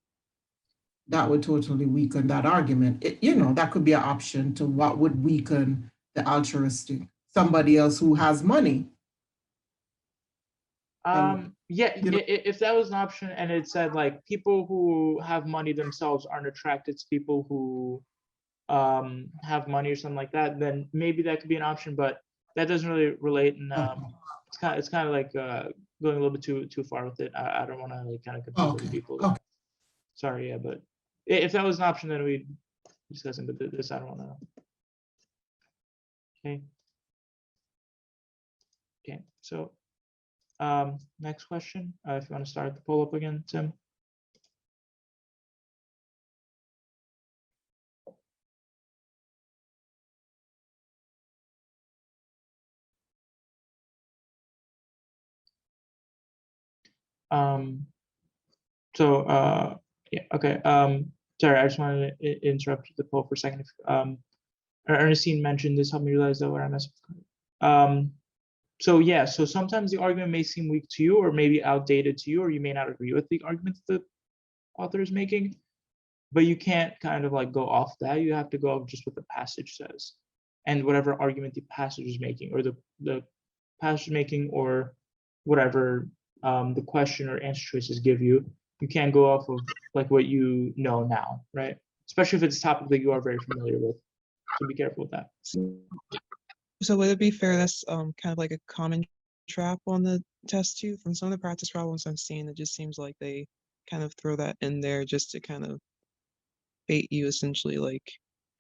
that would totally weaken that argument. That could be an option to what would weaken the altruistic, somebody else who has money. Yeah, if that was an option and it said like people who have money themselves aren't attracted to people who have money or something like that, then maybe that could be an option, but that doesn't really relate. And it's kind of like going a little bit too far with it. I don't want to like kind of confuse other people. Okay. Sorry, yeah, but if that was an option, then we'd discuss it. But this, I don't want to. Okay. Okay. So, next question. If you want to start the poll up again, Tim. Yeah, okay. Sorry, I just wanted to interrupt the poll for a second. Ernestine mentioned this, helped me realize that what I messed up. So yeah, so sometimes the argument may seem weak to you or maybe outdated to you, or you may not agree with the argument that the author is making, but you can't kind of like go off that. You have to go off just what the passage says and whatever argument the passage is making, or the passage is making, or whatever the question or answer choices give you. You can't go off of like what you know now, right? Especially if it's a topic that you are very familiar with. So be careful with that. So would it be fair that's kind of like a common trap on the test too? From some of the practice problems I've seen, it just seems like they kind of throw that in there just to kind of bait you, essentially, like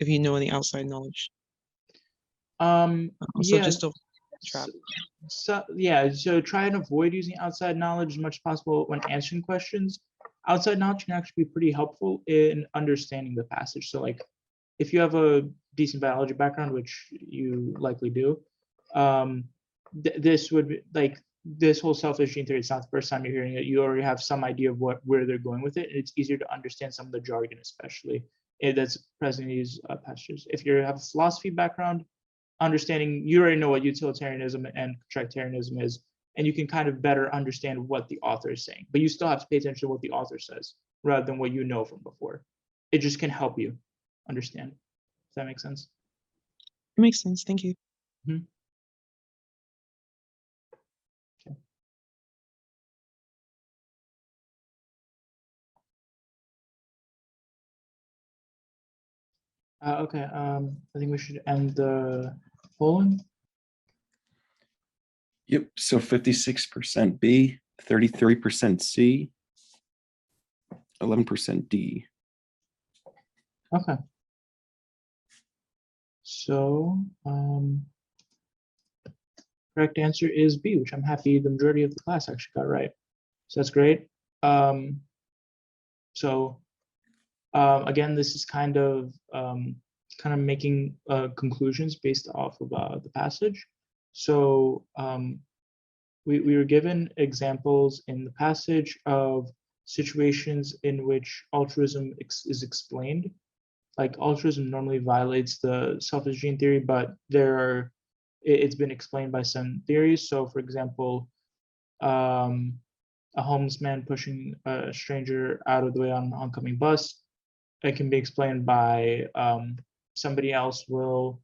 if you know any outside knowledge. So Yeah. just a trap. So yeah, so try and avoid using outside knowledge as much as possible when answering questions. Outside knowledge can actually be pretty helpful in understanding the passage. So like if you have a decent biology background, which you likely do, this would be like this whole self-esteem theory. It's not the first time you're hearing it. You already have some idea of where they're going with it. And it's easier to understand some of the jargon, especially that's present in these passages. If you have a philosophy background, understanding, you already know what utilitarianism and contractarianism is, and you can kind of better understand what the author is saying, but you still have to pay attention to what the author says rather than what you know from before. It just can help you understand. Does that make sense? It makes sense. Thank you. Mm-hmm. Okay. I think we should end the polling. Yep, so 56% B, 33% C, 11% D. Okay. So, correct answer is B, which I'm happy the majority of the class actually got right. So that's great. Again, this is kind of making conclusions based off of the passage. So we were given examples in the passage of situations in which altruism is explained. Like altruism normally violates the self-esteem theory, but it's been explained by some theories. So for example, a homeless man pushing a stranger out of the way on an oncoming bus, it can be explained by somebody else will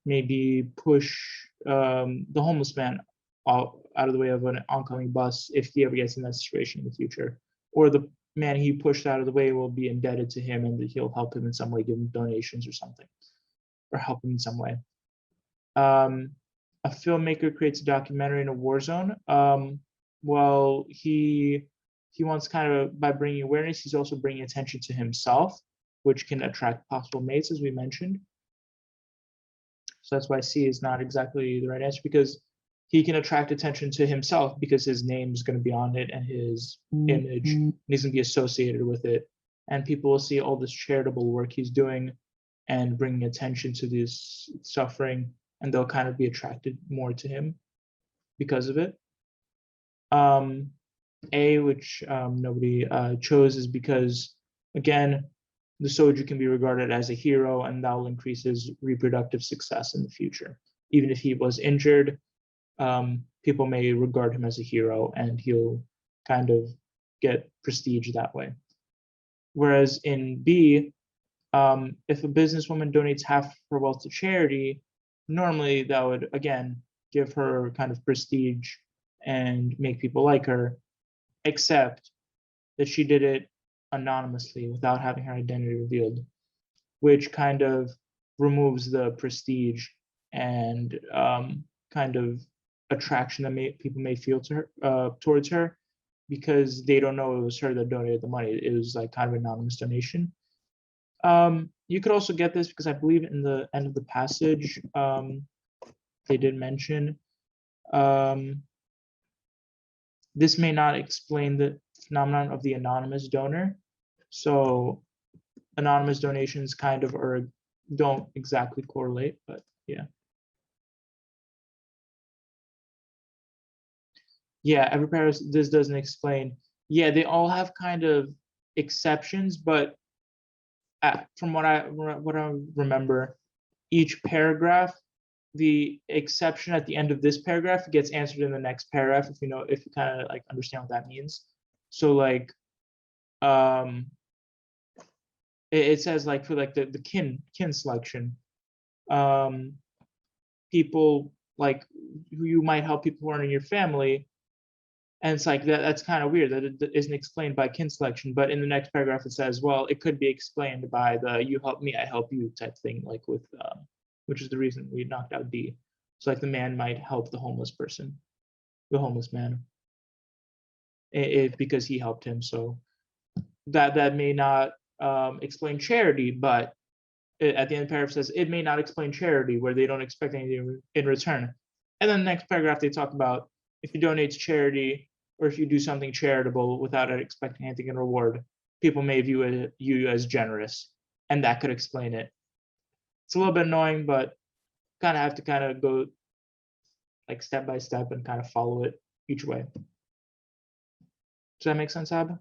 maybe push the homeless man out of the way of an oncoming bus if he ever gets in that situation in the future. Or the man he pushed out of the way will be indebted to him and he'll help him in some way, give him donations or something, or help him in some way. A filmmaker creates a documentary in a war zone. Well, he wants kind of, by bringing awareness, he's also bringing attention to himself, which can attract possible mates, as we mentioned. So that's why C is not exactly the right answer, because he can attract attention to himself because his name is going to be on it and his image, and he's going to be associated with it. And people will see all this charitable work he's doing and bringing attention to this suffering, and they'll kind of be attracted more to him because of it. A, which nobody chose, is because, again, the soldier can be regarded as a hero, and that will increase his reproductive success in the future. Even if he was injured, people may regard him as a hero, and he'll kind of get prestige that way. Whereas in B, if a businesswoman donates half her wealth to charity, normally that would, again, give her kind of prestige and make people like her, except that she did it anonymously without having her identity revealed, which kind of removes the prestige and kind of attraction that people may feel to her, towards her, because they don't know it was her that donated the money. It was like kind of anonymous donation. You could also get this because I believe in the end of the passage, they did mention this may not explain the phenomenon of the anonymous donor. So anonymous donations kind of don't exactly correlate, but yeah. Yeah, every paragraph, this doesn't explain. Yeah, they all have kind of exceptions, but from what I remember, each paragraph, the exception at the end of this paragraph gets answered in the next paragraph, if you kind of like understand what that means. So like, it says like for like the kin selection, people like who you might help, people who aren't in your family, and it's like that's kind of weird that it isn't explained by kin selection. But in the next paragraph it says, well, it could be explained by the you help me, I help you type thing, like with which is the reason we knocked out D. So like the man might help the homeless person, the homeless man, because he helped him. So that may not explain charity, but at the end of the paragraph says it may not explain charity, where they don't expect anything in return. And then the next paragraph they talk about if you donate to charity or if you do something charitable without expecting anything in reward, people may view you as generous, and that could explain it. It's a little bit annoying, but kind of have to kind of go like step by step and kind of follow it each way. Does that make sense, Ab?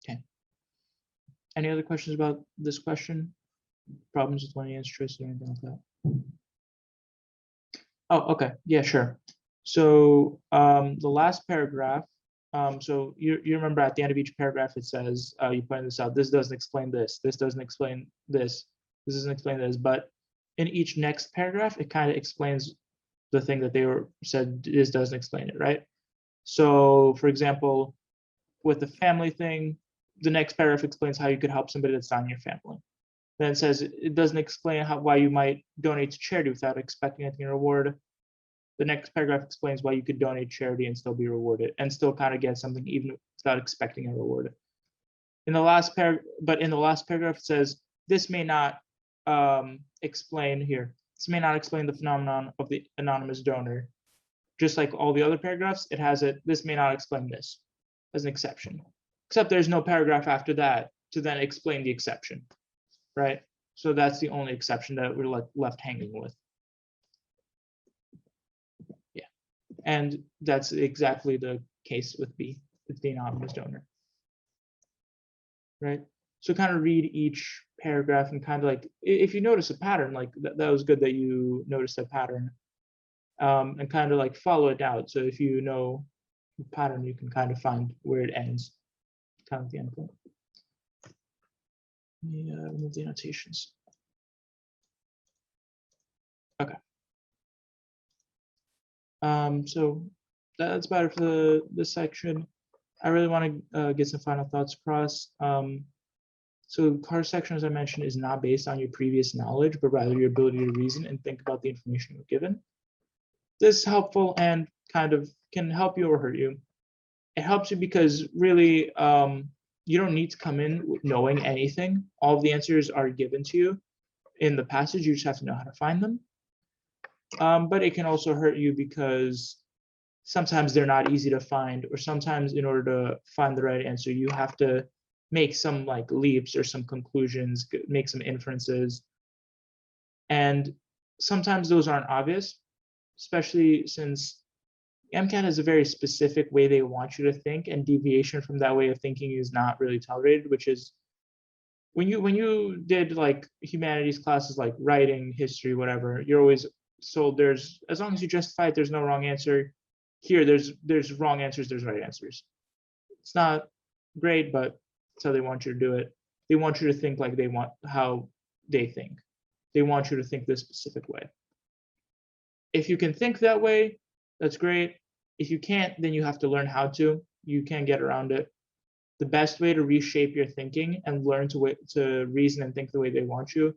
Okay. Any other questions about this question? Problems with lineage choice or anything like that? Oh, okay. Yeah, sure. So the last paragraph, so you remember at the end of each paragraph it says, you pointed this out, this doesn't explain this, this doesn't explain this, this doesn't explain this, but in each next paragraph it kind of explains the thing that they said this doesn't explain it, right? So for example, with the family thing, the next paragraph explains how you could help somebody that's not in your family. Then it says it doesn't explain why you might donate to charity without expecting anything in reward. The next paragraph explains why you could donate charity and still be rewarded and still kind of get something even without expecting a reward. In the last paragraph it says this may not explain here. This may not explain the phenomenon of the anonymous donor. Just like all the other paragraphs, it has it. This may not explain this as an exception. Except there's no paragraph after that to then explain the exception, right? So that's the only exception that we're left hanging with. Yeah, and that's exactly the case with B, with the anonymous donor, right? So kind of read each paragraph and kind of like, if you notice a pattern, like that was good that you noticed a pattern, and kind of like follow it out. So if you know the pattern, you can kind of find where it ends, kind of the end point. Let me remove the annotations. Okay. So that's about it for this section. I really want to get some final thoughts across. So the card section, as I mentioned, is not based on your previous knowledge, but rather your ability to reason and think about the information you're given. This is helpful and kind of can help you or hurt you. It helps you because really you don't need to come in knowing anything. All of the answers are given to you in the passage. You just have to know how to find them. But it can also hurt you because sometimes they're not easy to find, or sometimes in order to find the right answer, you have to make some like leaps or some conclusions, make some inferences. And sometimes those aren't obvious, especially since MCAT has a very specific way they want you to think, and deviation from that way of thinking is not really tolerated, which is when you did like humanities classes like writing, history, whatever, you're always told there's, as long as you justify it, there's no wrong answer. Here there's wrong answers, there's right answers. It's not great, but that's how they want you to do it. They want you to think like they want how they think. They want you to think this specific way. If you can think that way, that's great. If you can't, then you have to learn how to. You can't get around it. the best way to reshape your thinking and learn to reason and think the way they want you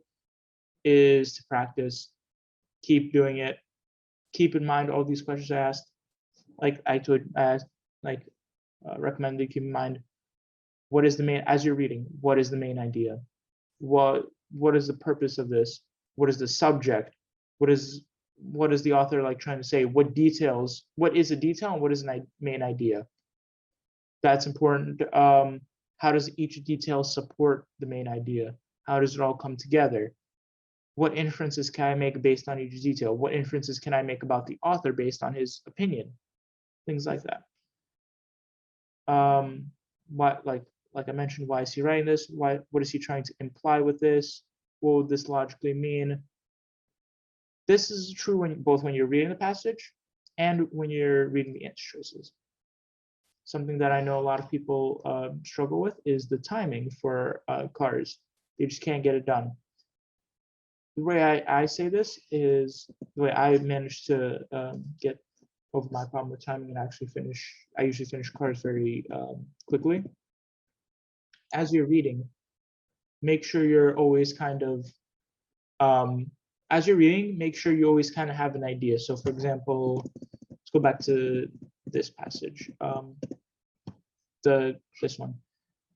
is to practice. Keep doing it. Keep in mind all these questions I asked. Like I asked, recommended, keep in mind, what is the main, as you're reading, what is the main idea? What is the purpose of this? What is the subject? What is the author like trying to say? What details, what is a detail and what is a main idea? That's important. How does each detail support the main idea? How does it all come together? What inferences can I make based on each detail? What inferences can I make about the author based on his opinion? Things like that. What, like I mentioned, why is he writing this? What is he trying to imply with this? What would this logically mean? This is true both when you're reading the passage and when you're reading the answer choices. Something that I know a lot of people struggle with is the timing for cars. They just can't get it done. The way I say this is the way I managed to get over my problem with timing and actually finish. I usually finish cars very quickly. As you're reading, make sure you're always kind of, as you're reading, make sure you always kind of have an idea. So for example, let's go back to this passage, this one.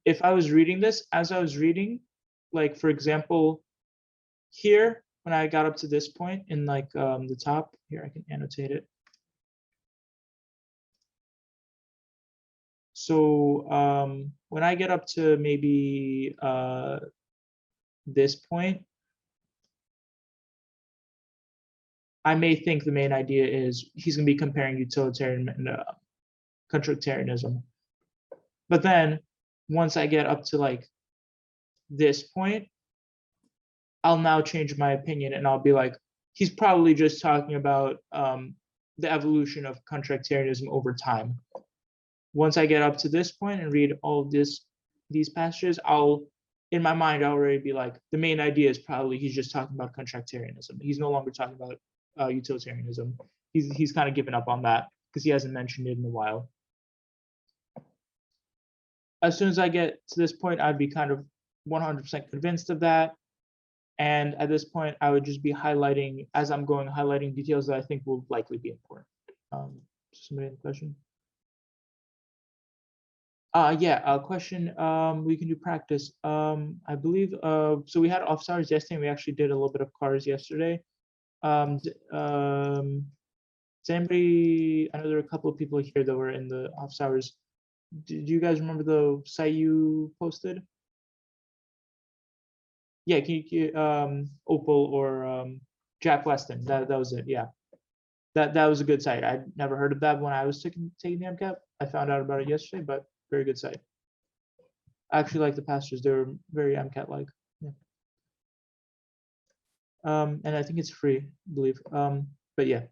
If I was reading this, as I was reading, like for example, here, when I got up to this point in like the top, here I can annotate it. So when I get up to maybe this point, I may think the main idea is he's going to be comparing utilitarian and contractarianism. But then once I get up to like this point, I'll now change my opinion and I'll be like, he's probably just talking about the evolution of contractarianism over time. Once I get up to this point and read all of these passages, in my mind, I'll already be like, the main idea is probably he's just talking about contractarianism. He's no longer talking about utilitarianism. He's kind of given up on that because he hasn't mentioned it in a while. As soon as I get to this point, I'd be kind of 100% convinced of that. And at this point, I would just be highlighting, as I'm going, highlighting details that I think will likely be important. Somebody have a question? Yeah, a question. We can do practice. I believe, so we had office hours yesterday, and we actually did a little bit of cars yesterday. Does anybody, I know there were a couple of people here that were in the office hours. Do you guys remember the site you posted? Yeah, can you Opal or Jack Weston? That was it. Yeah, that was a good site. I'd never heard of that when I was taking the MCAT. I found out about it yesterday, but very good site. I actually like the passages. They were very MCAT-like. Yeah. And I think it's free, I believe. But yeah,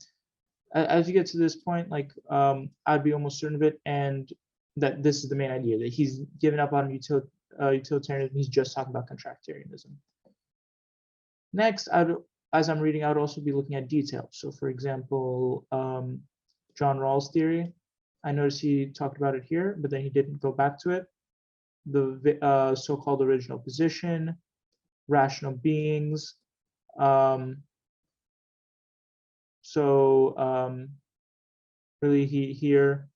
as you get to this point, like I'd be almost certain of it, and that this is the main idea, that he's given up on utilitarianism. He's just talking about contractarianism. Next, as I'm reading, I would also be looking at details. So for example, John Rawls' theory, I noticed he talked about it here, but then he didn't go back to it. The so-called original position, rational beings. Really here,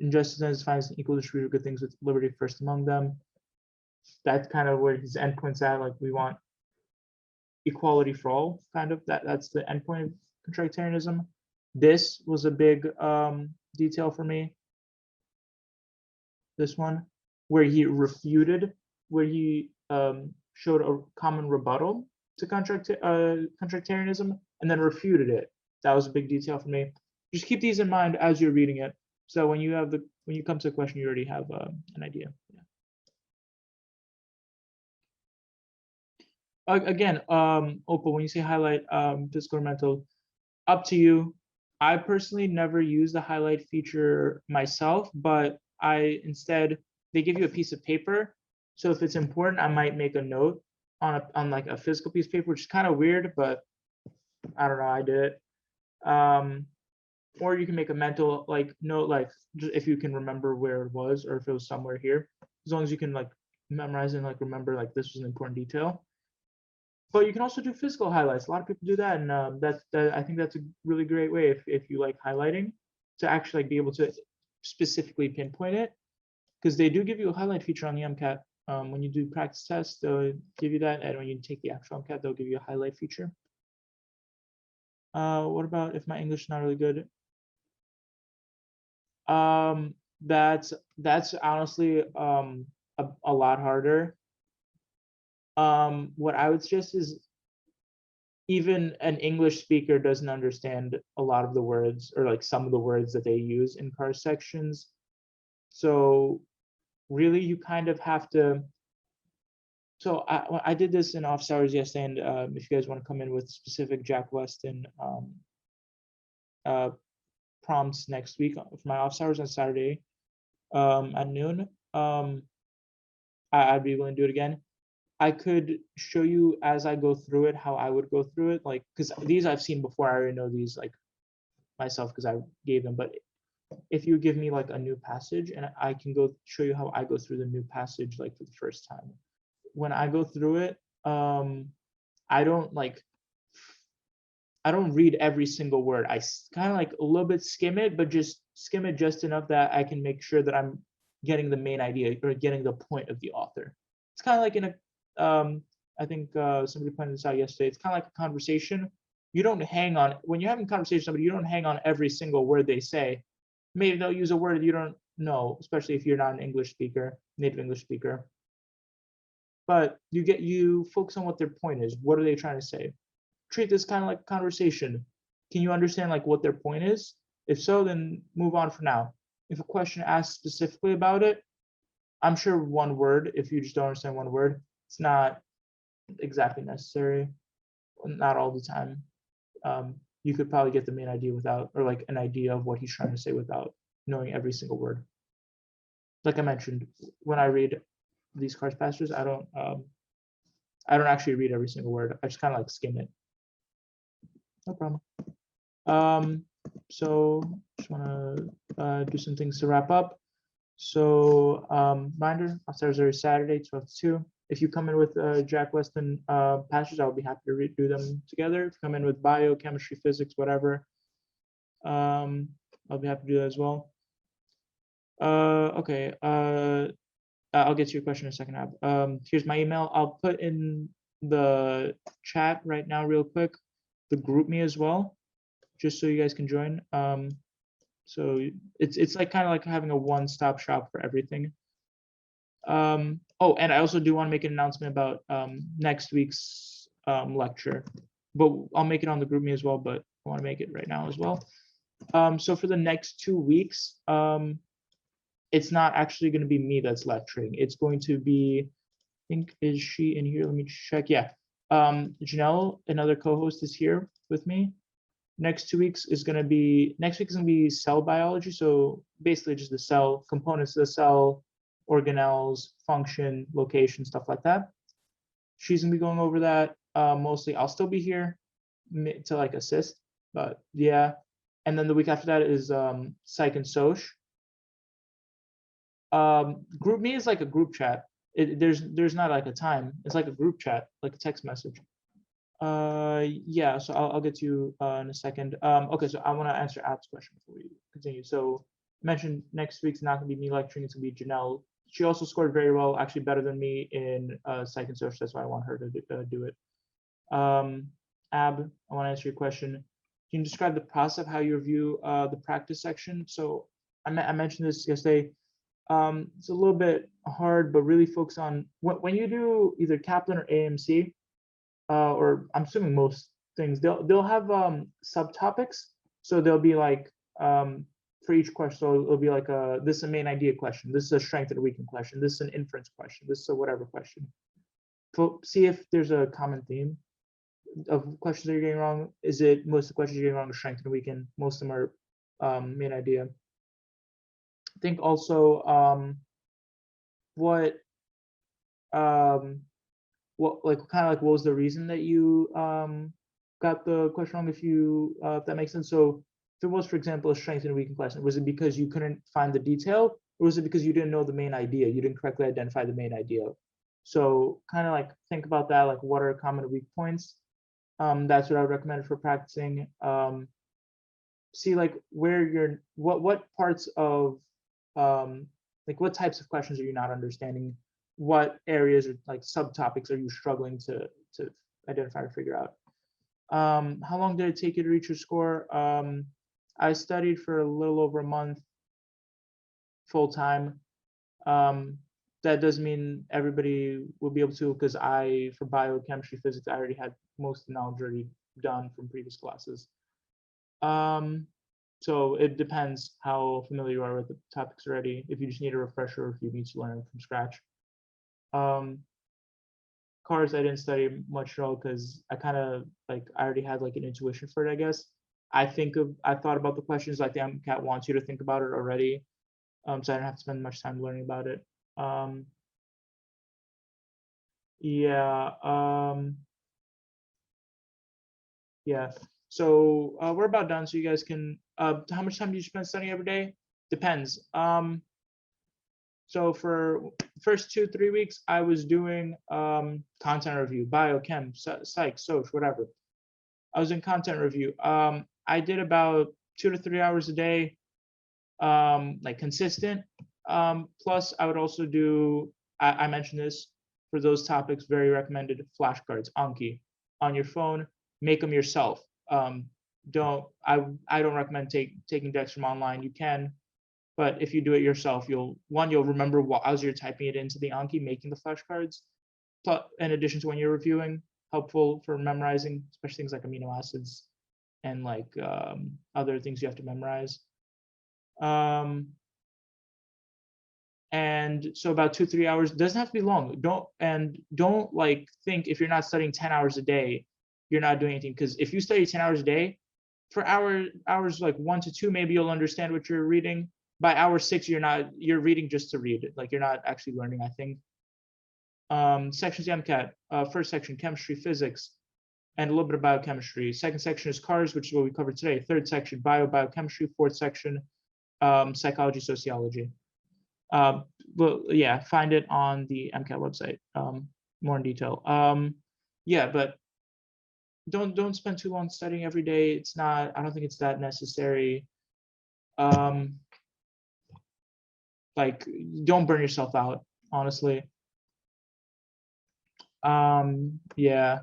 injustice and finds an equal distribution of good things with liberty first among them. That's kind of where his endpoint's at. Like we want equality for all, kind of. That's the endpoint of contractarianism. This was a big detail for me. This one, where he refuted, where he showed a common rebuttal to contractarianism and then refuted it. That was a big detail for me. Just keep these in mind as you're reading it. So when you come to a question, you already have an idea. Yeah. Again, Opal, when you say highlight physical or mental, up to you. I personally never use the highlight feature myself, but instead they give you a piece of paper. So if it's important, I might make a note on like a physical piece of paper, which is kind of weird, but I don't know, I did it. or you can make a mental like note, like if you can remember where it was or if it was somewhere here, as long as you can like memorize and like remember like this was an important detail. But you can also do physical highlights. A lot of people do that, and I think that's a really great way if you like highlighting to actually like be able to specifically pinpoint it, because they do give you a highlight feature on the MCAT. When you do practice tests, they'll give you that, and when you take the actual MCAT, they'll give you a highlight feature. What about if my English is not really good? That's honestly a lot harder. What I would suggest is even an English speaker doesn't understand a lot of the words or like some of the words that they use in car sections. So really you kind of have to, so I did this in office hours yesterday, and if you guys want to come in with specific Jack Weston prompts next week for my office hours on Saturday at noon, I'd be willing to do it again. I could show you as I go through it how I would go through it, like because these I've seen before. I already know these like myself because I gave them. But if you give me like a new passage, and I can go show you how I go through the new passage like for the first time. When I go through it, I don't read every single word. I kind of like a little bit skim it, but just skim it just enough that I can make sure that I'm getting the main idea or getting the point of the author. It's kind of like in a I think somebody pointed this out yesterday. It's kind of like a conversation. You don't hang on, when you're having a conversation with somebody, you don't hang on every single word they say. Maybe they'll use a word you don't know, especially if you're not an English speaker, native English speaker. But you focus on what their point is. What are they trying to say? Treat this kind of like a conversation. Can you understand like what their point is? If so, then move on for now. If a question asks specifically about it, I'm sure one word, if you just don't understand one word, it's not exactly necessary, not all the time. You could probably get the main idea without, or like an idea of what he's trying to say without knowing every single word. Like I mentioned, when I read these course passages, I don't actually read every single word. I just kind of like skim it. No problem. So just want to do some things to wrap up. So reminder, upstairs every Saturday, 12 to 2. If you come in with Jack Weston passages, I'll be happy to redo them together. If you come in with bio, chemistry, physics, whatever, I'll be happy to do that as well. Okay, I'll get to your question in a second, Ab. Here's my email. I'll put in the chat right now real quick, the group me as well, just so you guys can join. So it's like kind of like having a one-stop shop for everything. Oh, and I also do want to make an announcement about next week's lecture, but I'll make it on the group me as well, but I want to make it right now as well. So for the next 2 weeks, it's not actually going to be me that's lecturing. It's going to be, I think, is she in here? Let me check. Yeah. Janelle, another co-host, is here with me. Next 2 weeks is going to be, next week is going to be cell biology. So basically just the cell, components of the cell, organelles, function, location, stuff like that. She's going to be going over that mostly. I'll still be here to like assist, but yeah. And then the week after that is psych and soc. Group me is like a group chat. There's not like a time. It's like a group chat, like a text message. Yeah, so I'll get to you in a second. Okay, so I want to answer Ab's question before we continue. So I mentioned next week's not going to be me lecturing, it's going to be Janelle. She also scored very well, actually better than me in psych and social. That's why I want her to do it. Ab, I want to answer your question. Can you describe the process of how you review the practice section? So I mentioned this yesterday. It's a little bit hard, but really focus on when you do either Kaplan or AMC, or I'm assuming most things, they'll have subtopics. So they'll be like for each question, so it'll be like this is a main idea question, this is a strength and weakness question, this is an inference question, this is a whatever question. So see if there's a common theme of questions that you're getting wrong. Is it most of the questions you're getting wrong are strength and weakness? Most of them are main idea. I think also what was the reason that you got the question wrong, if that makes sense. So there was, for example, a strength and a weakness question, was it because you couldn't find the detail, or was it because you didn't know the main idea? You didn't correctly identify the main idea. So kind of like think about that, like what are common weak points? That's what I would recommend for practicing. See like where you're, what parts of, like what types of questions are you not understanding? What areas or like subtopics are you struggling to identify or figure out? How long did it take you to reach your score? I studied for a little over a month full time. That doesn't mean everybody will be able to, because for biochemistry, physics, I already had most of the knowledge already done from previous classes. So it depends how familiar you are with the topics already, if you just need a refresher, or if you need to learn from scratch. Cars, I didn't study much at all because I kind of like, I already had like an intuition for it, I guess. I thought about the questions like the MCAT wants you to think about it already. So I didn't have to spend much time learning about it. Yeah. So we're about done. So you guys can, how much time do you spend studying every day? Depends. So for the first 2-3 weeks, I was doing content review, biochem, psych, soc, whatever. I was in content review. I did about 2 to 3 hours a day, like consistent. Plus I would also do, I mentioned this, for those topics, very recommended flashcards, Anki, on your phone, make them yourself. I don't recommend taking decks from online. You can, but if you do it yourself, you'll remember as you're typing it into the Anki, making the flashcards. But in addition to when you're reviewing, helpful for memorizing, especially things like amino acids and like other things you have to memorize. And so about 2-3 hours, doesn't have to be long. Don't like think if you're not studying 10 hours a day, you're not doing anything. Because if you study 10 hours a day, for hours like 1 to 2, maybe you'll understand what you're reading. By hour 6, you're reading just to read it. Like you're not actually learning, I think. Sections MCAT, first section, chemistry, physics, and a little bit of biochemistry. Second section is cars, which is what we covered today. Third section, biochemistry. Fourth section, psychology, sociology. But yeah, find it on the MCAT website, more in detail. Yeah, but don't spend too long studying every day. I don't think it's that necessary. Like, don't burn yourself out, honestly. Yeah.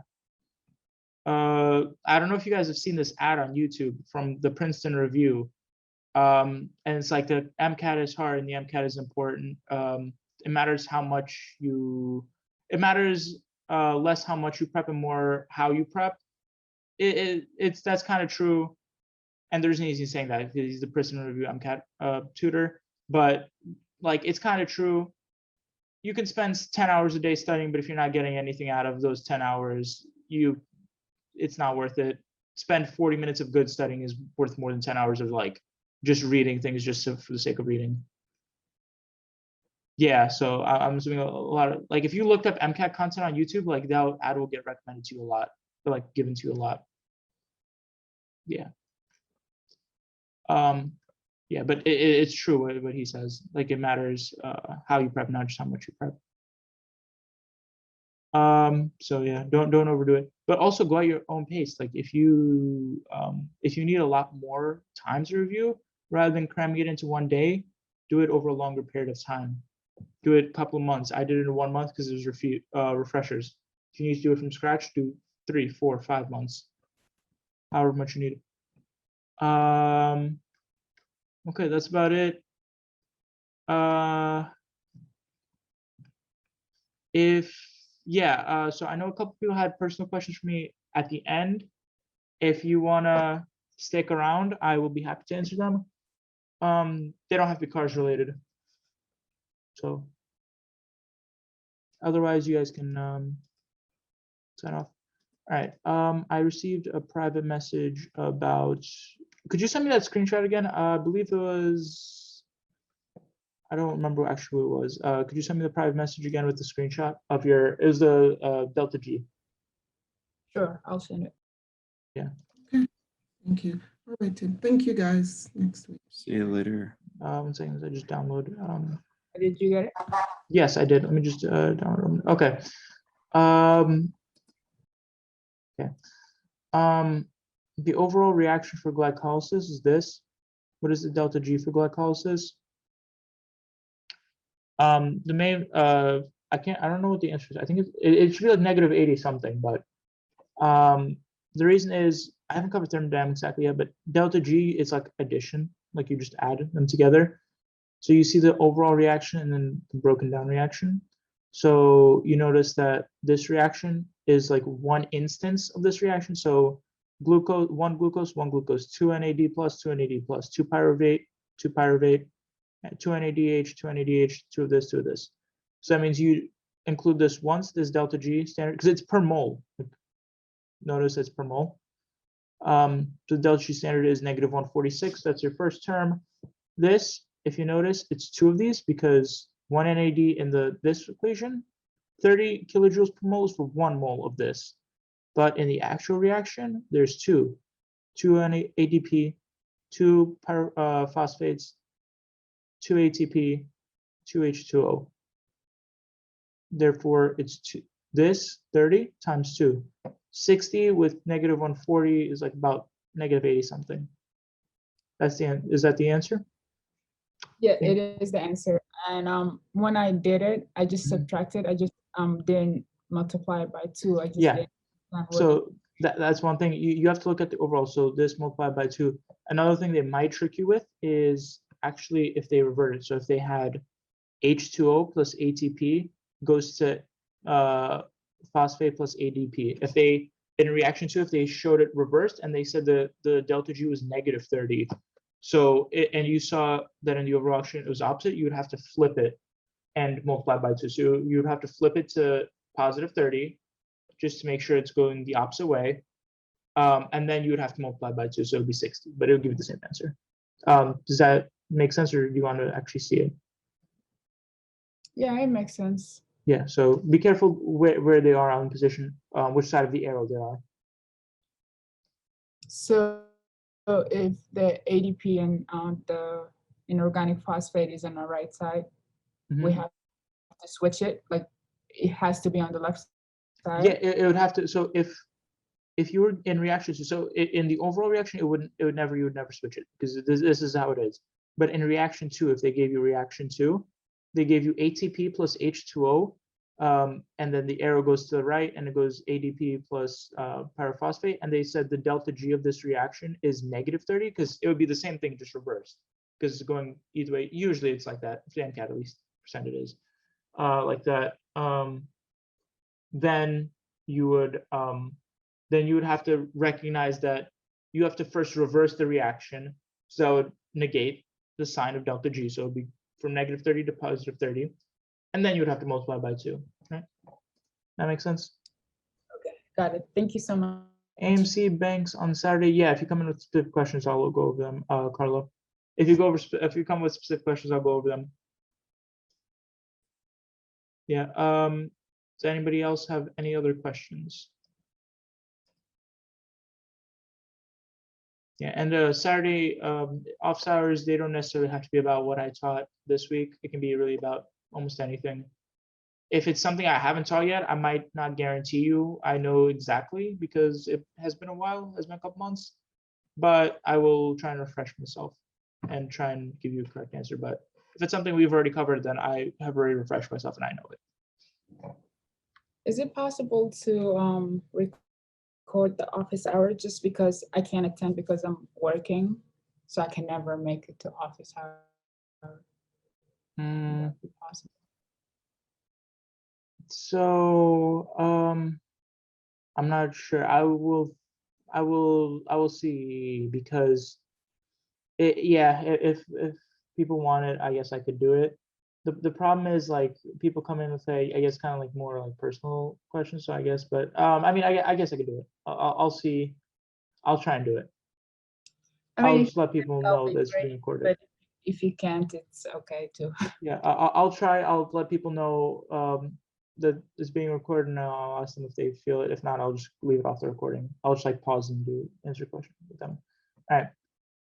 I don't know if you guys have seen this ad on YouTube from the Princeton Review. And it's like the MCAT is hard and the MCAT is important. It matters how much it matters less how much you prep and more how you prep. That's kind of true. And there's an easy saying that because he's the Princeton Review MCAT tutor, but like it's kind of true. You can spend 10 hours a day studying, but if you're not getting anything out of those 10 hours, it's not worth it. Spend 40 minutes of good studying is worth more than 10 hours of like just reading things just for the sake of reading. Yeah, so I'm assuming a lot of, like if you looked up MCAT content on YouTube, like that ad will get recommended to you a lot, or like given to you a lot. Yeah. Yeah, but it's true what he says. Like it matters how you prep, not just how much you prep. So yeah, don't overdo it, but also go at your own pace. Like if you need a lot more time to review, rather than cramming it into one day, do it over a longer period of time. Do it a couple of months. I did it in 1 month because it was refreshers. If you need to do it from scratch, do 3, 4, 5 months, however much you need. Okay, that's about it. So I know a couple people had personal questions for me at the end. If you wanna stick around, I will be happy to answer them. They don't have to be cars related. So otherwise you guys can sign off. All right, I received a private message about, could you send me that screenshot again? I believe it was, I don't remember actually who it was. Could you send me the private message again with the screenshot of it was the Delta G. Sure, I'll send it. Yeah. Okay, thank you. All right, then. Thank you guys. Next week. See you later. 1 second, I just download. Did you get it? Yes, I did. Let me just download them. Okay. Okay. The overall reaction for glycolysis is this. What is the delta G for glycolysis? The main I don't know what the answer is. I think it should be like negative 80 something, but the reason is I haven't covered thermodynamics exactly yet, but delta G is like addition, like you just add them together. So you see the overall reaction and then the broken down reaction. So you notice that this reaction is like one instance of this reaction. So glucose, one glucose, 2 NAD plus, 2 NAD plus, 2 pyruvate, 2 pyruvate, 2 NADH, 2 NADH, 2 of this, 2 of this. So that means you include this once, this delta G standard, because it's per mole. Notice it's per mole. So the delta G standard is negative 146. That's your first term. This, if you notice, it's 2 of these because 1 NAD in this equation, 30 kilojoules per mole is for 1 mole of this. But in the actual reaction, there's 2 ADP, 2 phosphates, 2 ATP, 2 H2O. Therefore, it's this 30 times 2. 60 with negative 140 is like about negative 80 something. That's the end. Is that the answer? Yeah, it is the answer. And when I did it, I just subtracted. I just didn't multiply it by 2. I just didn't. So that's one thing. You have to look at the overall. So this multiplied by 2. Another thing they might trick you with is actually if they reverted. So if they had H2O plus ATP goes to phosphate plus ADP. If they, in reaction to, if they showed it reversed and they said the delta G was negative 30. So, and you saw that in the overall action, it was opposite, you would have to flip it and multiply by 2. So you would have to flip it to positive 30 just to make sure it's going the opposite way. And then you would have to multiply by 2. So it would be 60, but it would give you the same answer. Does that make sense, or do you want to actually see it? Yeah, it makes sense. Yeah, so be careful where they are on position, which side of the arrow they are. So if the ADP and the inorganic phosphate is on the right side, we have to switch it. Like it has to be on the left side. Yeah, it would have to. So if you were in reaction to, so in the overall reaction, you would never switch it because this is how it is. But in reaction to, if they gave you reaction to, they gave you ATP plus H2O, and then the arrow goes to the right and it goes ADP plus pyrophosphate, and they said the delta G of this reaction is negative 30 because it would be the same thing, just reversed, because it's going either way. Usually it's like that, for MCAT at least, percent it is like that. Then you would have to recognize that you have to first reverse the reaction, so that would negate the sign of delta G, so it would be from negative 30 to positive 30, and then you would have to multiply by 2. Right? That makes sense? Okay, got it. Thank you so much. AMC banks on Saturday. Yeah, if you come in with specific questions, I'll go over them, Carlo. If you come with specific questions, I'll go over them. Yeah. Does anybody else have any other questions? Yeah, and Saturday office hours, they don't necessarily have to be about what I taught this week. It can be really about almost anything. If it's something I haven't taught yet, I might not guarantee you I know exactly because it has been a while, has been a couple months, but I will try and refresh myself and try and give you a correct answer. But if it's something we've already covered, then I have already refreshed myself and I know it. Is it possible to record the office hour just because I can't attend because I'm working, so I can never make it to office hour? Would that be possible? So I'm not sure. I will see, because if people want it, I guess I could do it. The problem is, like, people come in with I guess kind of like more like personal questions, so I guess, but I mean, I guess I could do it. I'll see. I'll try and do it. I mean, I'll just let people know that it's being recorded. but if you can't, it's okay too. Yeah, I'll try. I'll let people know that it's being recorded, and I'll ask them if they feel it. If not, I'll just leave it off the recording. I'll just like pause and answer questions with them. All right.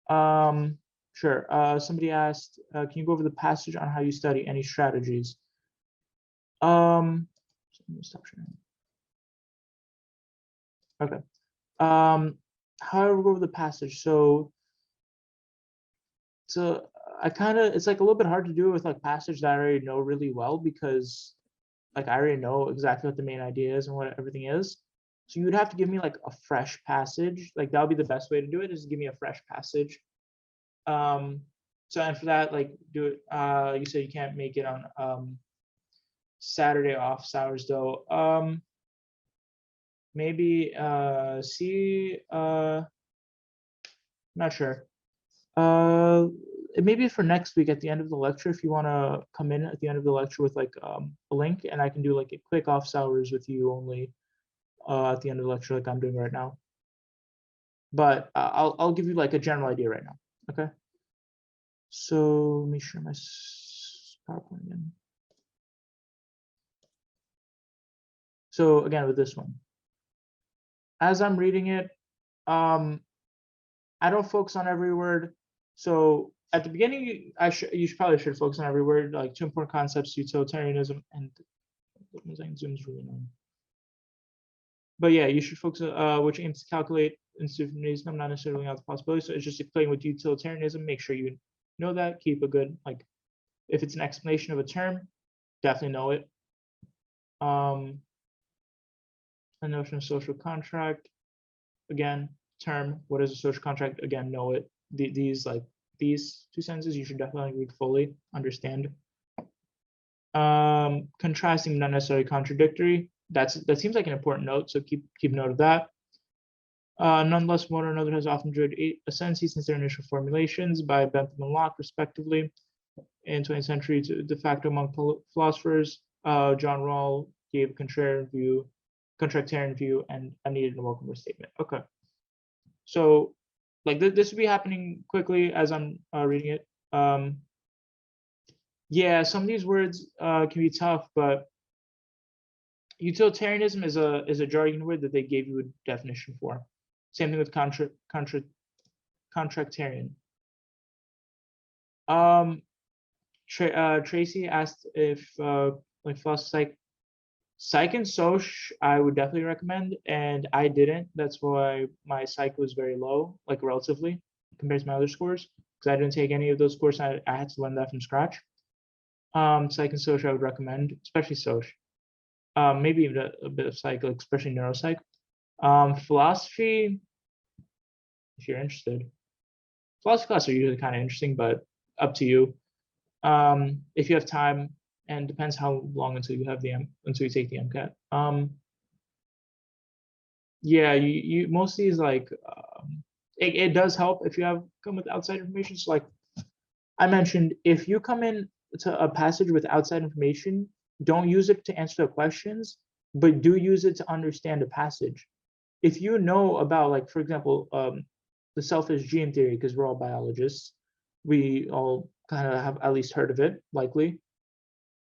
Sure. Somebody asked, can you go over the passage on how you study any strategies? Let me stop sharing. Okay. How I go over the passage. So it's like a little bit hard to do with like passage that I already know really well, because like I already know exactly what the main idea is and what everything is. So you would have to give me like a fresh passage. Like that would be the best way to do it, is give me a fresh passage. So and for that, like do it. You said you can't make it on Saturday office hours though. Maybe see not sure. Maybe for next week at the end of the lecture, if you want to come in at the end of the lecture with like a link, and I can do like a quick office hours with you only at the end of the lecture, like I'm doing right now. But I'll give you like a general idea right now. Okay. So let me share my PowerPoint again. So again, with this one, as I'm reading it, I don't focus on every word. So at the beginning, you probably should focus on every word, like 2 important concepts: utilitarianism and zoom's really annoying. But yeah, you should focus which aims to calculate infinitesimal, not necessarily out the possibility. So it's just explaining what utilitarianism. Make sure you know that. Keep a good, like, if it's an explanation of a term, definitely know it. A notion of social contract. Again, term. What is a social contract? Again, know it. These 2 sentences you should definitely read fully, understand. Contrasting, not necessarily contradictory. That seems like an important note, so keep note of that. Nonetheless, one or another has often enjoyed ascendancy since their initial formulations by Bentham and Locke, respectively. In 20th century, de facto among philosophers, John Rawls gave a contractarian view, and a needed and welcome statement. Okay, so like this will be happening quickly as I'm reading it. Yeah, some of these words can be tough, but utilitarianism is a jargon word that they gave you a definition for. Same thing with contractarian. Tracy asked if like philosophy, psych and soc I would definitely recommend, and I didn't. That's why my psych was very low, like relatively compared to my other scores, because I didn't take any of those courses. I had to learn that from scratch. Psych and soc I would recommend, especially soc. Maybe even a bit of psych, like especially neuropsych. Philosophy, if you're interested. Philosophy classes are usually kind of interesting, but up to you. If you have time, and depends how long until you have until you take the MCAT. Yeah, you most of these like it does help if you have come with outside information. So like I mentioned, if you come in to a passage with outside information, don't use it to answer the questions, but do use it to understand the passage. If you know about, like, for example, the SelfEsteem theory, because we're all biologists, we all kind of have at least heard of it, likely.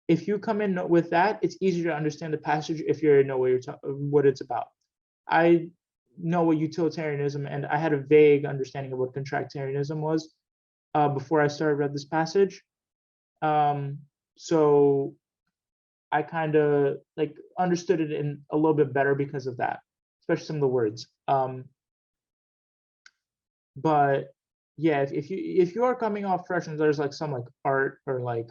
If you come in with that, it's easier to understand the passage if you know what it's about. I know what utilitarianism, and I had a vague understanding of what contractarianism was before I started read this passage. So I kind of like understood it in a little bit better because of that, especially some of the words. But yeah, if you are coming off fresh and there's like some like art or like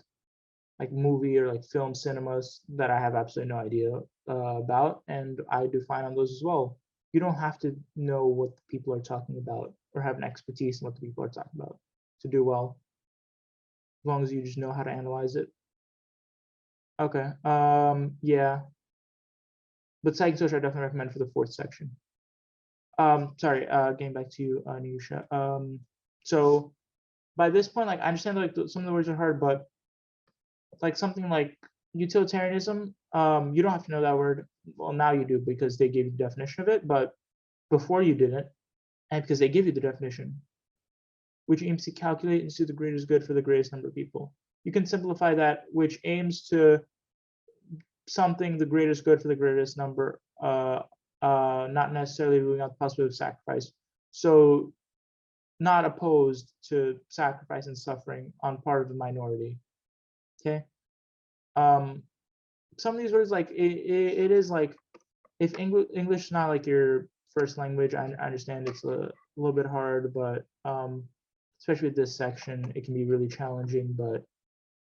movie or like film cinemas that I have absolutely no idea about, and I do fine on those as well. You don't have to know what the people are talking about or have an expertise in what the people are talking about to do well, as long as you just know how to analyze it. Okay, yeah. But psych and social I definitely recommend for the 4th section. Sorry, getting back to you, Niyusha. So by this point, like I understand like some of the words are hard, but like something like utilitarianism, you don't have to know that word. Well, now you do because they gave you the definition of it, but before you didn't, and because they give you the definition, which aims to calculate and do the greatest good for the greatest number of people. You can simplify that, which aims to something the greatest good for the greatest number, not necessarily ruling out the possibility of sacrifice. So not opposed to sacrifice and suffering on part of the minority. Okay. Some of these words, like it is like, if English is not like your first language, I understand it's a little bit hard, but especially with this section, it can be really challenging. But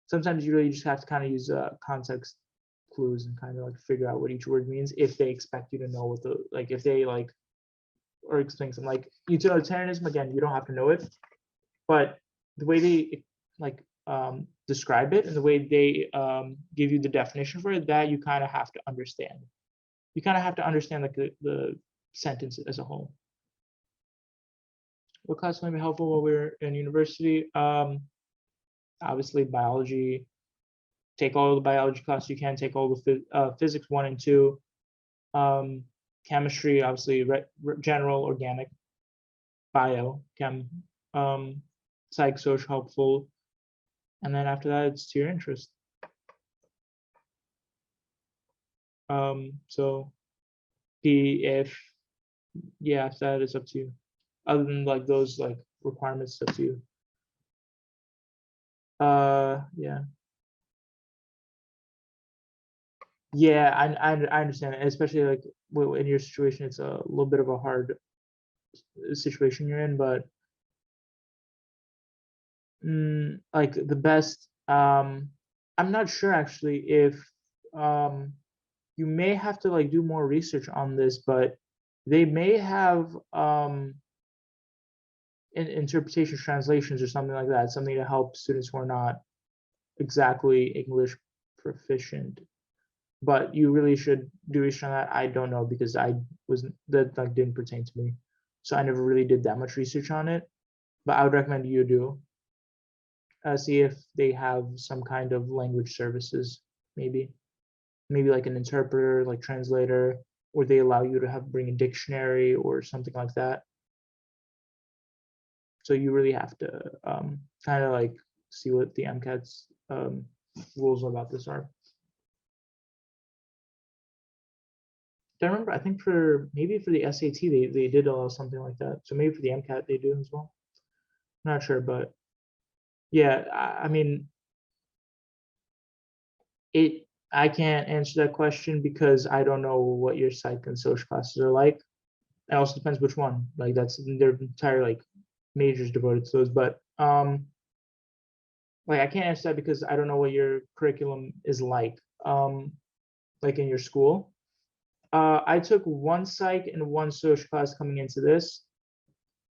sometimes you really just have to kind of use context clues and kind of like figure out what each word means if they expect you to know what the, like if they like, or explain something like utilitarianism. Again, you don't have to know it, but the way they like describe it and the way they give you the definition for it, that you kind of have to understand. You kind of have to understand like the sentence as a whole. What class might be helpful while we're in university? Obviously biology. Take all the biology classes you can. Take all the physics 1 and 2. Chemistry, obviously general, organic, bio, chem, psych, social, helpful. And then after that, it's to your interest. So if yeah, after that, it's up to you. Other than like those like requirements, it's up to you. Yeah, I understand it, especially like in your situation, it's a little bit of a hard situation you're in, but like the best, I'm not sure actually if you may have to like do more research on this, but they may have interpretation translations or something like that, something to help students who are not exactly English proficient. But you really should do research on that. I don't know, because that like didn't pertain to me, so I never really did that much research on it. But I would recommend you do. See if they have some kind of language services, maybe like an interpreter, like translator, or they allow you to bring a dictionary or something like that. So you really have to kind of like see what the MCAT's rules about this are. I remember, I think maybe for the SAT they did allow something like that. So maybe for the MCAT they do as well. I'm not sure, but yeah, I mean, I can't answer that question because I don't know what your psych and social classes are like. It also depends which one. Like their entire like majors devoted to those. But like I can't answer that because I don't know what your curriculum is like in your school. I took one psych and one social class coming into this.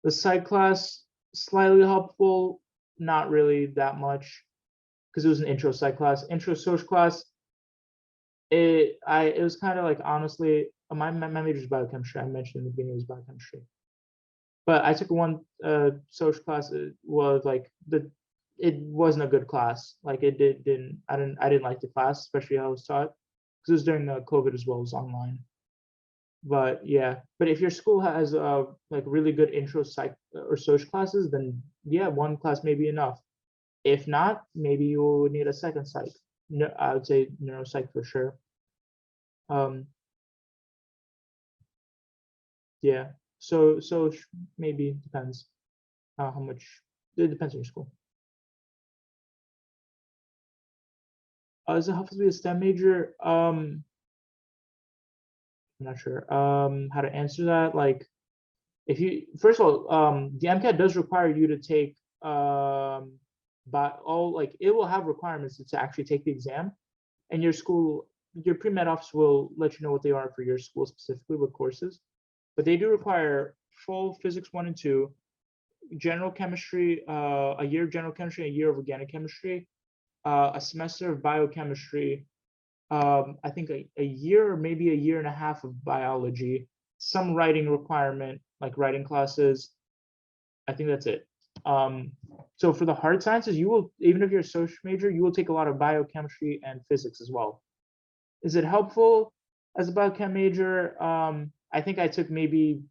The psych class, slightly helpful, not really that much, because it was an intro psych class. Intro social class, it was kind of like, honestly, my major is biochemistry. I mentioned in the beginning it was biochemistry. But I took one social class. It was like it wasn't a good class. Like I didn't like the class, especially how it was taught, because it was during COVID as well. It was online. But yeah, but if your school has like really good intro psych or social classes, then yeah, one class may be enough. If not, maybe you would need a second psych. No, I would say neuropsych for sure. Yeah, so maybe depends how much. It depends on your school. Is it helpful to be a STEM major? I'm not sure how to answer that. Like, if you, first of all, the MCAT does require you to take like it will have requirements to actually take the exam, and your school, your pre-med office will let you know what they are for your school specifically, what courses. But they do require full physics 1 and 2, general chemistry, a year of general chemistry, a year of organic chemistry, a semester of biochemistry, I think a year or maybe a year and a half of biology, some writing requirement, like writing classes. I think that's it. So for the hard sciences, you will, even if you're a social major, you will take a lot of biochemistry and physics as well. Is it helpful as a biochem major? I think I took maybe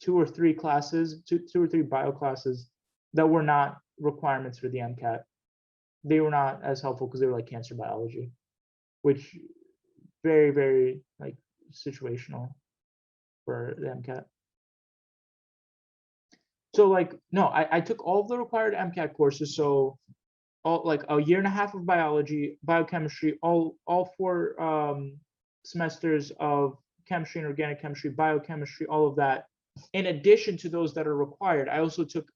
2 or 3 classes, two or three bio classes that were not requirements for the MCAT. They were not as helpful because they were like cancer biology, which very, very like situational for the MCAT. So like, no, I took all of the required MCAT courses. So all like a year and a half of biology, biochemistry, all 4 semesters of chemistry and organic chemistry, biochemistry, all of that. In addition to those that are required, I also took,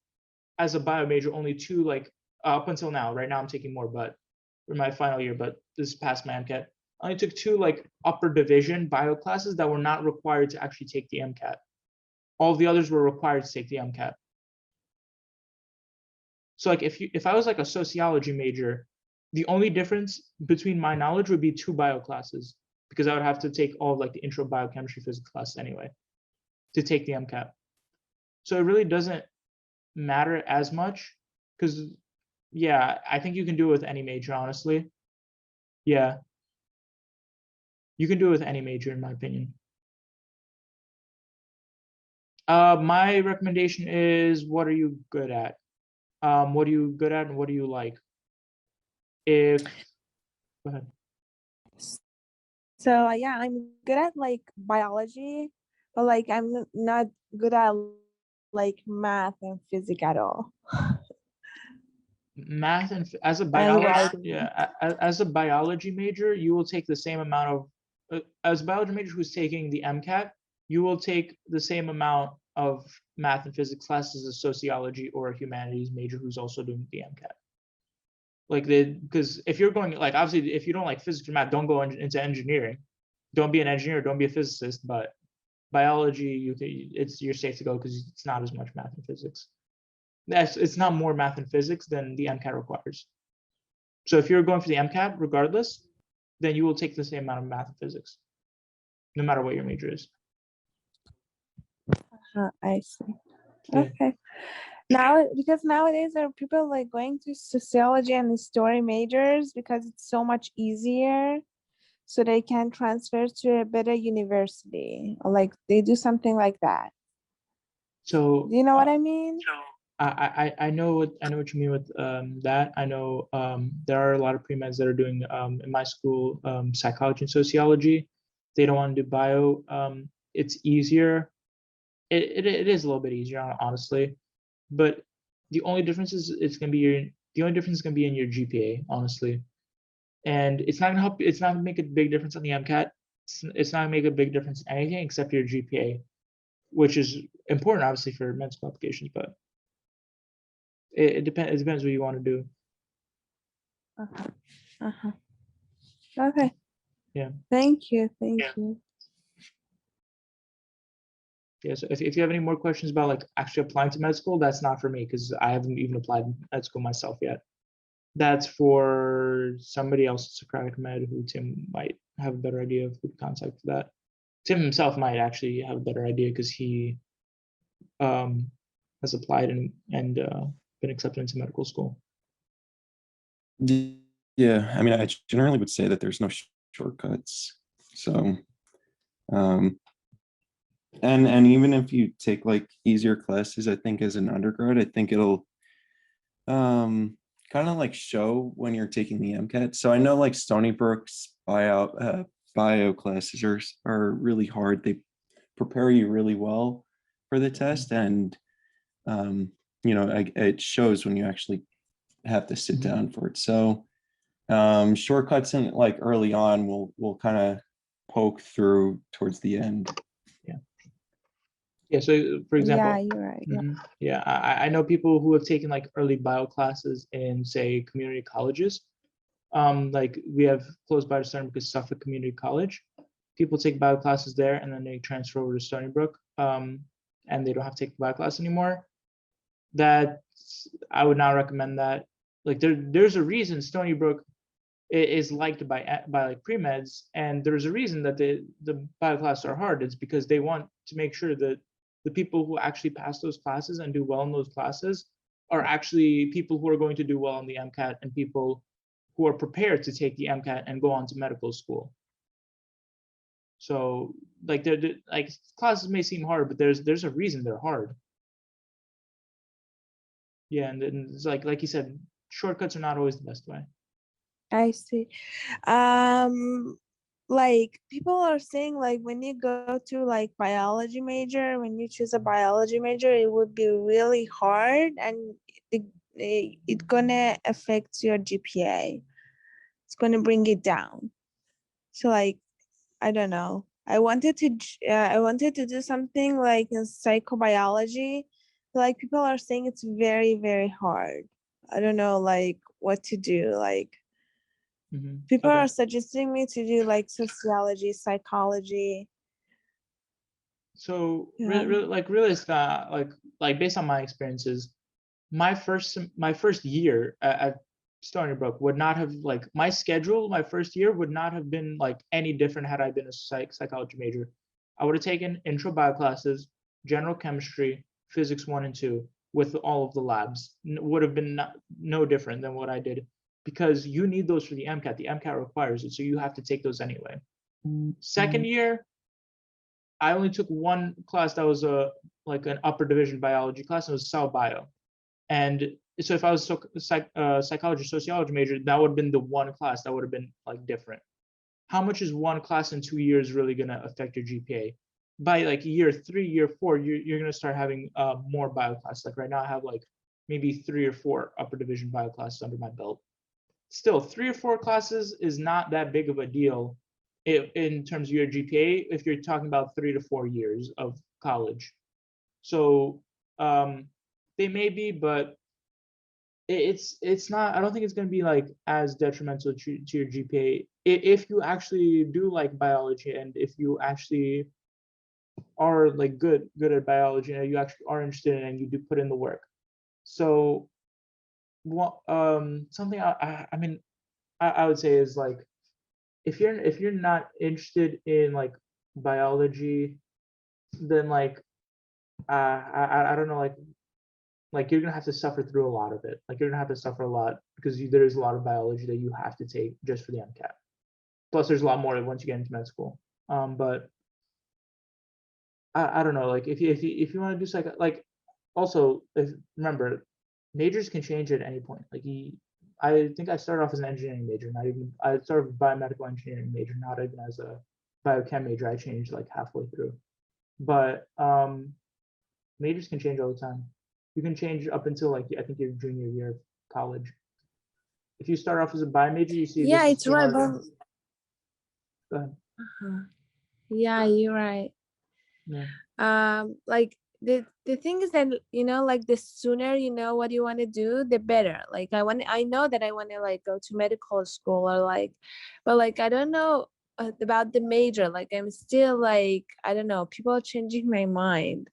as a bio major, only 2, like up until now. Right now I'm taking more, but for my final year, but this is past my MCAT. I only took 2 like upper division bio classes that were not required to actually take the MCAT. All the others were required to take the MCAT. So like if I was like a sociology major, the only difference between my knowledge would be 2 bio classes, because I would have to take all of like the intro biochemistry physics class anyway to take the MCAT. So it really doesn't matter as much, because yeah, I think you can do it with any major, honestly. Yeah. You can do it with any major, in my opinion. My recommendation is, what are you good at? What are you good at and what do you like? Go ahead. So yeah, I'm good at like biology, but like I'm not good at like math and physics at all. Math and as a And biology, writing. yeah, as a biology major, you will take the same amount of, as a biology major who's taking the MCAT, you will take the same amount of math and physics classes as a sociology or a humanities major who's also doing the MCAT. Like because if you're going, like, obviously if you don't like physics or math, don't go into engineering. Don't be an engineer, don't be a physicist, but biology, you're safe to go because it's not as much math and physics. It's not more math and physics than the MCAT requires. So if you're going for the MCAT regardless, then you will take the same amount of math and physics, no matter what your major is. I see. Yeah. Okay. Now, because nowadays there are people like going to sociology and history majors because it's so much easier, so they can transfer to a better university, or like they do something like that. So Do you know what I mean? I know what you mean with that. I know there are a lot of pre-meds that are doing in my school psychology and sociology. They don't want to do bio. It's easier. It is a little bit easier, honestly, but the only difference is it's gonna be the only difference is gonna be in your GPA, honestly, and it's not gonna help. It's not gonna make a big difference on the MCAT. It's not gonna make a big difference in anything except your GPA, which is important, obviously, for med school applications, but it depends. It depends what you want to do. Okay. Yeah. Thank you. Thank you. Yeah. So if you have any more questions about like actually applying to med school, that's not for me because I haven't even applied to med school myself yet. That's for somebody else at Socratic Med, who Tim might have a better idea of who to contact for that. Tim himself might actually have a better idea because he has applied and been accepted into medical school. Yeah, I mean, I generally would say that there's no shortcuts. So, and even if you take like easier classes, I think as an undergrad, I think it'll kind of like show when you're taking the MCAT. So I know like Stony Brook's bio classes are really hard. They prepare you really well for the test, and you know, it shows when you actually have to sit down for it. So shortcuts in like early on will kind of poke through towards the end. Yeah. So for example, Yeah, you're right. Yeah. Yeah, I know people who have taken like early bio classes in, say, community colleges. Like we have close by to Stony Brook is Suffolk Community College. People take bio classes there and then they transfer over to Stony Brook, and they don't have to take the bio class anymore. That I would not recommend that. Like there's a reason Stony Brook is liked by like pre-meds, and there's a reason that the bio classes are hard. It's because they want to make sure that the people who actually pass those classes and do well in those classes are actually people who are going to do well on the MCAT and people who are prepared to take the MCAT and go on to medical school. So like like classes may seem hard, but there's a reason they're hard. Yeah, and then it's like you said, shortcuts are not always the best way. I see. like people are saying like when you go to like biology major, when you choose a biology major, it would be really hard and it gonna affect your GPA. It's gonna bring it down. So like, I don't know. I wanted to do something like in psychobiology. Like people are saying it's very, very hard. I don't know like what to do. Like people Okay. are suggesting me to do like sociology, psychology. So Yeah. really, it's not like based on my experiences, my first year at Stony Brook would not have like my schedule. My first year would not have been like any different had I been a psychology major. I would have taken intro bio classes, general chemistry, physics 1 and 2 with all of the labs. Would have been no different than what I did because you need those for the MCAT. The MCAT requires it, so you have to take those anyway. Second year, I only took one class that was like an upper division biology class. It was cell bio, and so if I was psychology sociology major, that would have been the one class that would have been like different. How much is one class in 2 years really going to affect your GPA? By like year 3, year 4, you're going to start having more bio classes. Like right now, I have like maybe 3 or 4 upper division bio classes under my belt. Still, 3 or 4 classes is not that big of a deal in terms of your GPA if you're talking about 3 to 4 years of college. So they may be, but it's not. I don't think it's going to be like as detrimental to your GPA if you actually do like biology and if you actually are like good at biology and you actually are interested in it and you do put in the work. So what something I mean I would say is like if you're not interested in like biology, then like I don't know, like you're gonna have to suffer through a lot of it. Like you're gonna have to suffer a lot because there is a lot of biology that you have to take just for the MCAT. Plus, there's a lot more once you get into med school. But I don't know. Like if you want to do like also remember, majors can change at any point. Like I think I started off as an engineering major, I started with biomedical engineering major, not even as a biochem major. I changed like halfway through. But majors can change all the time. You can change up until like I think your junior year of college. If you start off as a bio major, you see Yeah, it's right. But go ahead. Yeah, you're right. Yeah. Like the thing is that like the sooner you know what you want to do, the better. Like I know that I want to like go to medical school or like, but like I don't know about the major. Like I'm still like I don't know. People are changing my mind.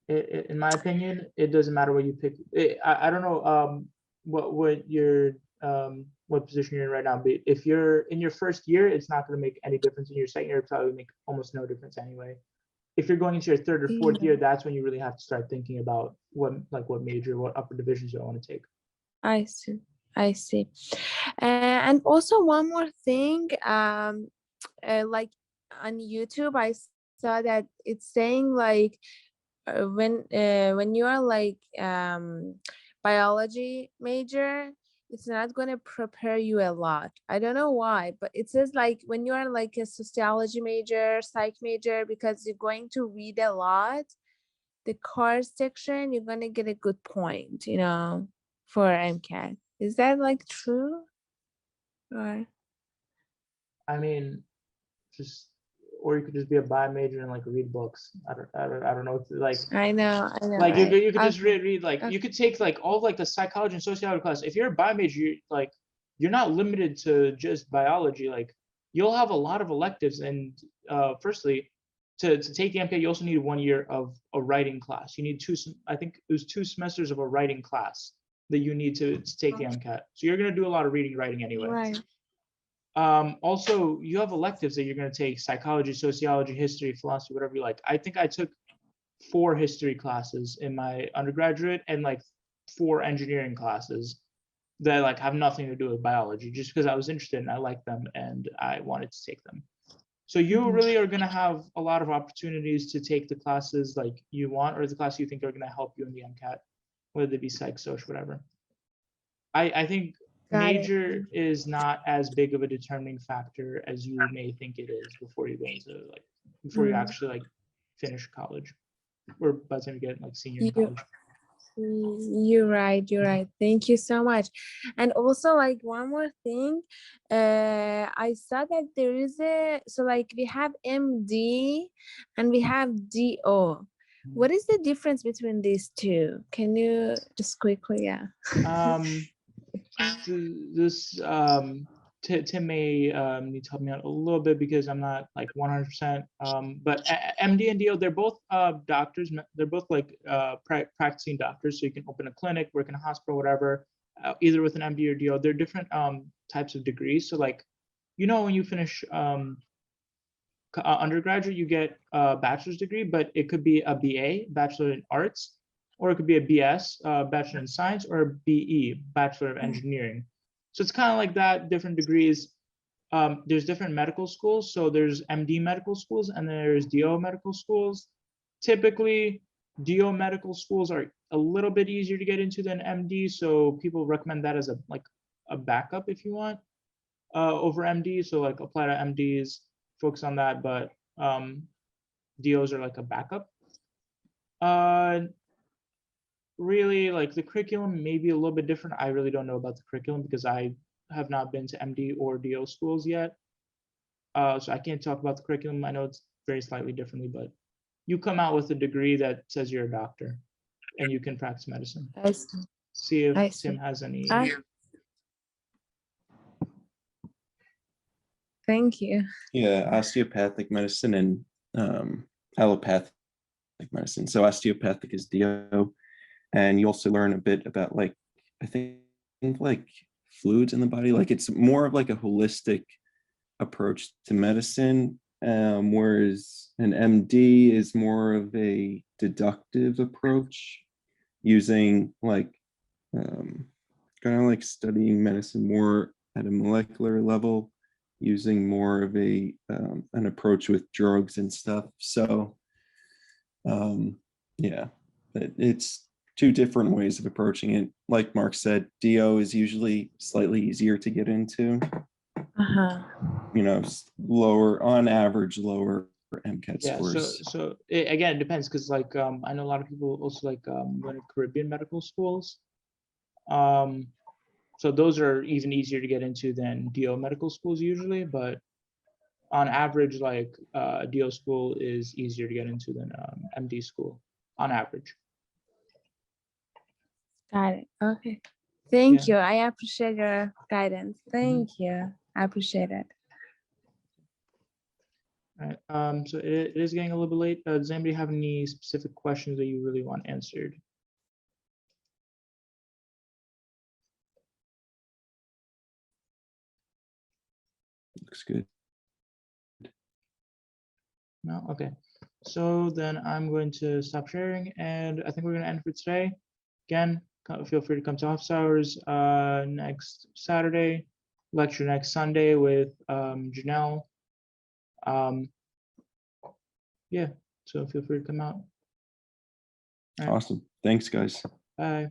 In my opinion, it doesn't matter what you pick. I don't know what your what position you're in right now, but if you're in your first year, it's not going to make any difference. In your second year, it probably make almost no difference anyway. If you're going into your third or fourth year, that's when you really have to start thinking about what major, what upper divisions you want to take. I see. And also one more thing, like on YouTube, I saw that it's saying like when you are like biology major, it's not going to prepare you a lot. I don't know why, but it says like when you are like a sociology major, psych major, because you're going to read a lot, the course section, you're going to get a good point, for MCAT. Is that like true? Or I mean, or you could just be a bio major and like read books. I don't know. Like I know. Like right? you could just read like Okay. you could take like all like the psychology and sociology class. If you're a bio major, you're not limited to just biology. Like you'll have a lot of electives. And firstly, to take the MCAT, you also need 1 year of a writing class. You need I think it was 2 semesters of a writing class that you need to take the MCAT. So you're gonna do a lot of writing anyway. Right. Also, you have electives that you're going to take: psychology, sociology, history, philosophy, whatever you like. I think I took 4 history classes in my undergraduate and like 4 engineering classes that like have nothing to do with biology, just because I was interested and I liked them and I wanted to take them. So you really are going to have a lot of opportunities to take the classes like you want, or the class you think are going to help you in the MCAT, whether they be psych, social, whatever. I think Got it. major is not as big of a determining factor as you may think it is before you go into like, before you actually like finish college, or by the time you get like senior in college. You're right. You're right. Thank you so much. And also, like, one more thing, I saw that there is so like we have MD and we have DO. What is the difference between these two? Can you just quickly, This Tim may need to help me out a little bit because I'm not like 100%. But MD and DO, they're both doctors. They're both like practicing doctors. So you can open a clinic, work in a hospital, whatever, either with an MD or DO. They're different types of degrees. So like, you know, when you finish undergraduate, you get a bachelor's degree, but it could be a BA, Bachelor in Arts, or it could be a BS, Bachelor in Science, or a BE, Bachelor of Engineering. So it's kind of like that, different degrees. There's different medical schools. So there's MD medical schools and there's DO medical schools. Typically, DO medical schools are a little bit easier to get into than MD. So people recommend that as a backup if you want over MD. So like apply to MDs, focus on that, but DOs are like a backup. Really, like the curriculum may be a little bit different. I really don't know about the curriculum because I have not been to MD or DO schools yet. So I can't talk about the curriculum. I know it's very slightly differently, but you come out with a degree that says you're a doctor and you can practice medicine. I see. See if I see. Tim has any. Thank you. Yeah, osteopathic medicine and allopathic medicine. So osteopathic is DO, and you also learn a bit about like, I think like fluids in the body. Like it's more of like a holistic approach to medicine, whereas an MD is more of a deductive approach, using like kind of like studying medicine more at a molecular level, using more of a an approach with drugs and stuff. So yeah, it's two different ways of approaching it. Like Mark said, DO is usually slightly easier to get into. You know, lower on average, lower MCAT scores. So again, it depends because like I know a lot of people also like go to Caribbean medical schools. So those are even easier to get into than DO medical schools usually, but on average, like DO school is easier to get into than MD school on average. Got it. Okay. Thank you. I appreciate your guidance. Thank you. I appreciate it. All right. So it is getting a little bit late. Does anybody have any specific questions that you really want answered? Looks good. No? Okay. So then I'm going to stop sharing, and I think we're going to end for today. Again, feel free to come to office hours next Saturday, lecture next Sunday with Janelle. Yeah, so feel free to come out. Awesome. Thanks, guys. Bye.